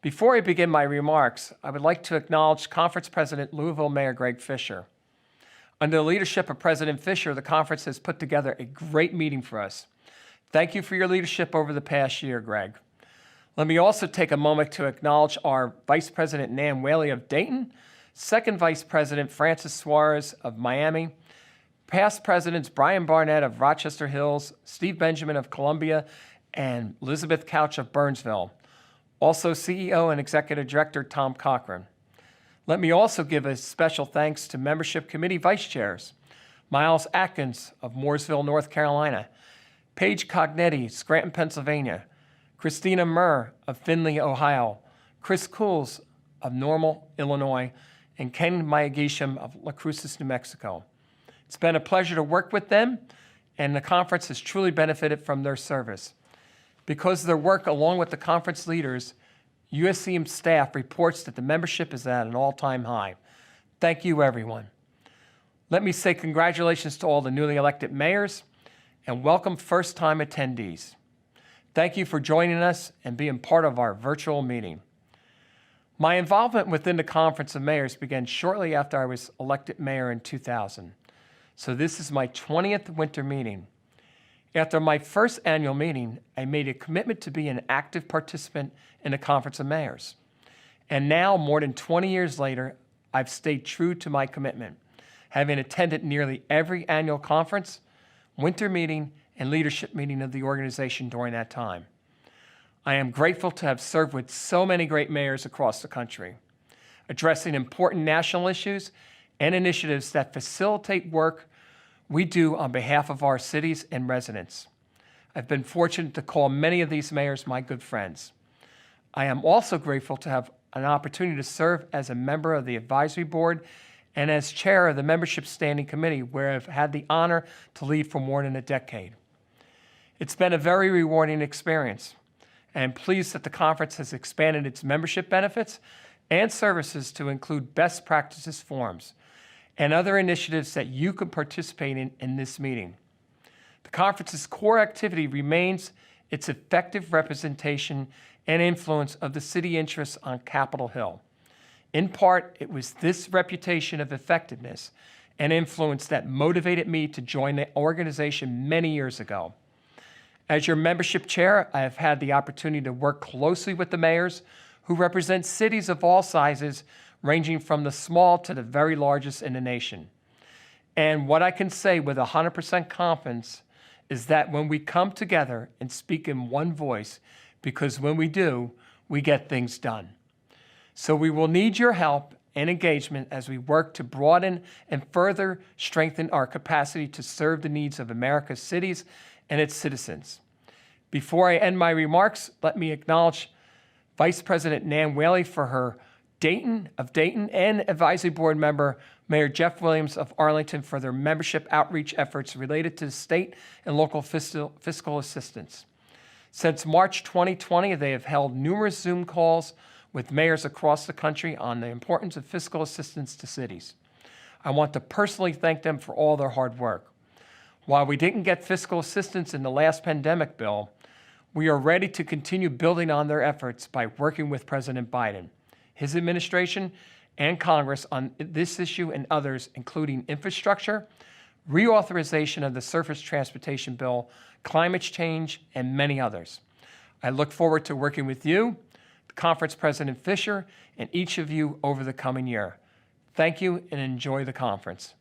Before I begin my remarks, I would like to acknowledge Conference President Louisville Mayor Greg Fisher. Under the leadership of President Fisher, the conference has put together a great meeting for us. Thank you for your leadership over the past year, Greg. Let me also take a moment to acknowledge our Vice President Nan Whaley of Dayton, Second Vice President Francis Suarez of Miami, past Presidents Brian Barnett of Rochester Hills, Steve Benjamin of Columbia, and Elizabeth Couch of Burnsville. Also CEO and Executive Director Tom Cochran. Let me also give a special thanks to Membership Committee Vice Chairs, Miles Atkins of Mooresville, North Carolina, Paige Cognetti, Scranton, Pennsylvania, Christina Murr of Findlay, Ohio, Chris Cools of Normal, Illinois, and Ken Mayagisham of La Cruces, New Mexico. It's been a pleasure to work with them, and the conference has truly benefited from their service. Because of their work along with the conference leaders, USCM staff reports that the membership is at an all-time high. Thank you, everyone. Let me say congratulations to all the newly elected mayors and welcome first-time attendees. Thank you for joining us and being part of our virtual meeting. My involvement within the Conference of Mayors began shortly after I was elected mayor in 2000. So this is my 20th winter meeting. After my first annual meeting, I made a commitment to be an active participant in the Conference of Mayors. And now, more than 20 years later, I've stayed true to my commitment, having attended nearly every annual conference, winter meeting, and leadership meeting of the organization during that time. I am grateful to have served with so many great mayors across the country, addressing important national issues and initiatives that facilitate work we do on behalf of our cities and residents. I've been fortunate to call many of these mayors my good friends. I am also grateful to have an opportunity to serve as a member of the advisory board and as chair of the membership standing committee, where I've had the honor to lead for more than a decade. It's been a very rewarding experience. I am pleased that the conference has expanded its membership benefits and services to include best practices forums and other initiatives that you can participate in this meeting. The conference's core activity remains its effective representation and influence of the city interests on Capitol Hill. In part, it was this reputation of effectiveness and influence that motivated me to join the organization many years ago. As your membership chair, I have had the opportunity to work closely with the mayors who represent cities of all sizes, ranging from the small to the very largest in the nation. And what I can say with 100% confidence is that when we come together and speak in one voice, because when we do, we get things done. So we will need your help and engagement as we work to broaden and further strengthen our capacity to serve the needs of America's cities and its citizens. Before I end my remarks, let me acknowledge Vice President Nan Whaley for her Dayton and Advisory Board member Mayor Jeff Williams of Arlington for their membership outreach efforts related to state and local fiscal assistance. Since March 2020, they have held numerous Zoom calls with mayors across the country on the importance of fiscal assistance to cities. I want to personally thank them for all their hard work. While we didn't get fiscal assistance in the last pandemic bill, we are ready to continue building on their efforts by working with President Biden, his administration, and Congress on this issue and others, including infrastructure, reauthorization of the surface transportation bill, climate change, and many others. I look forward to working with you, the Conference President Fisher, and each of you over the coming year. Thank you and enjoy the conference.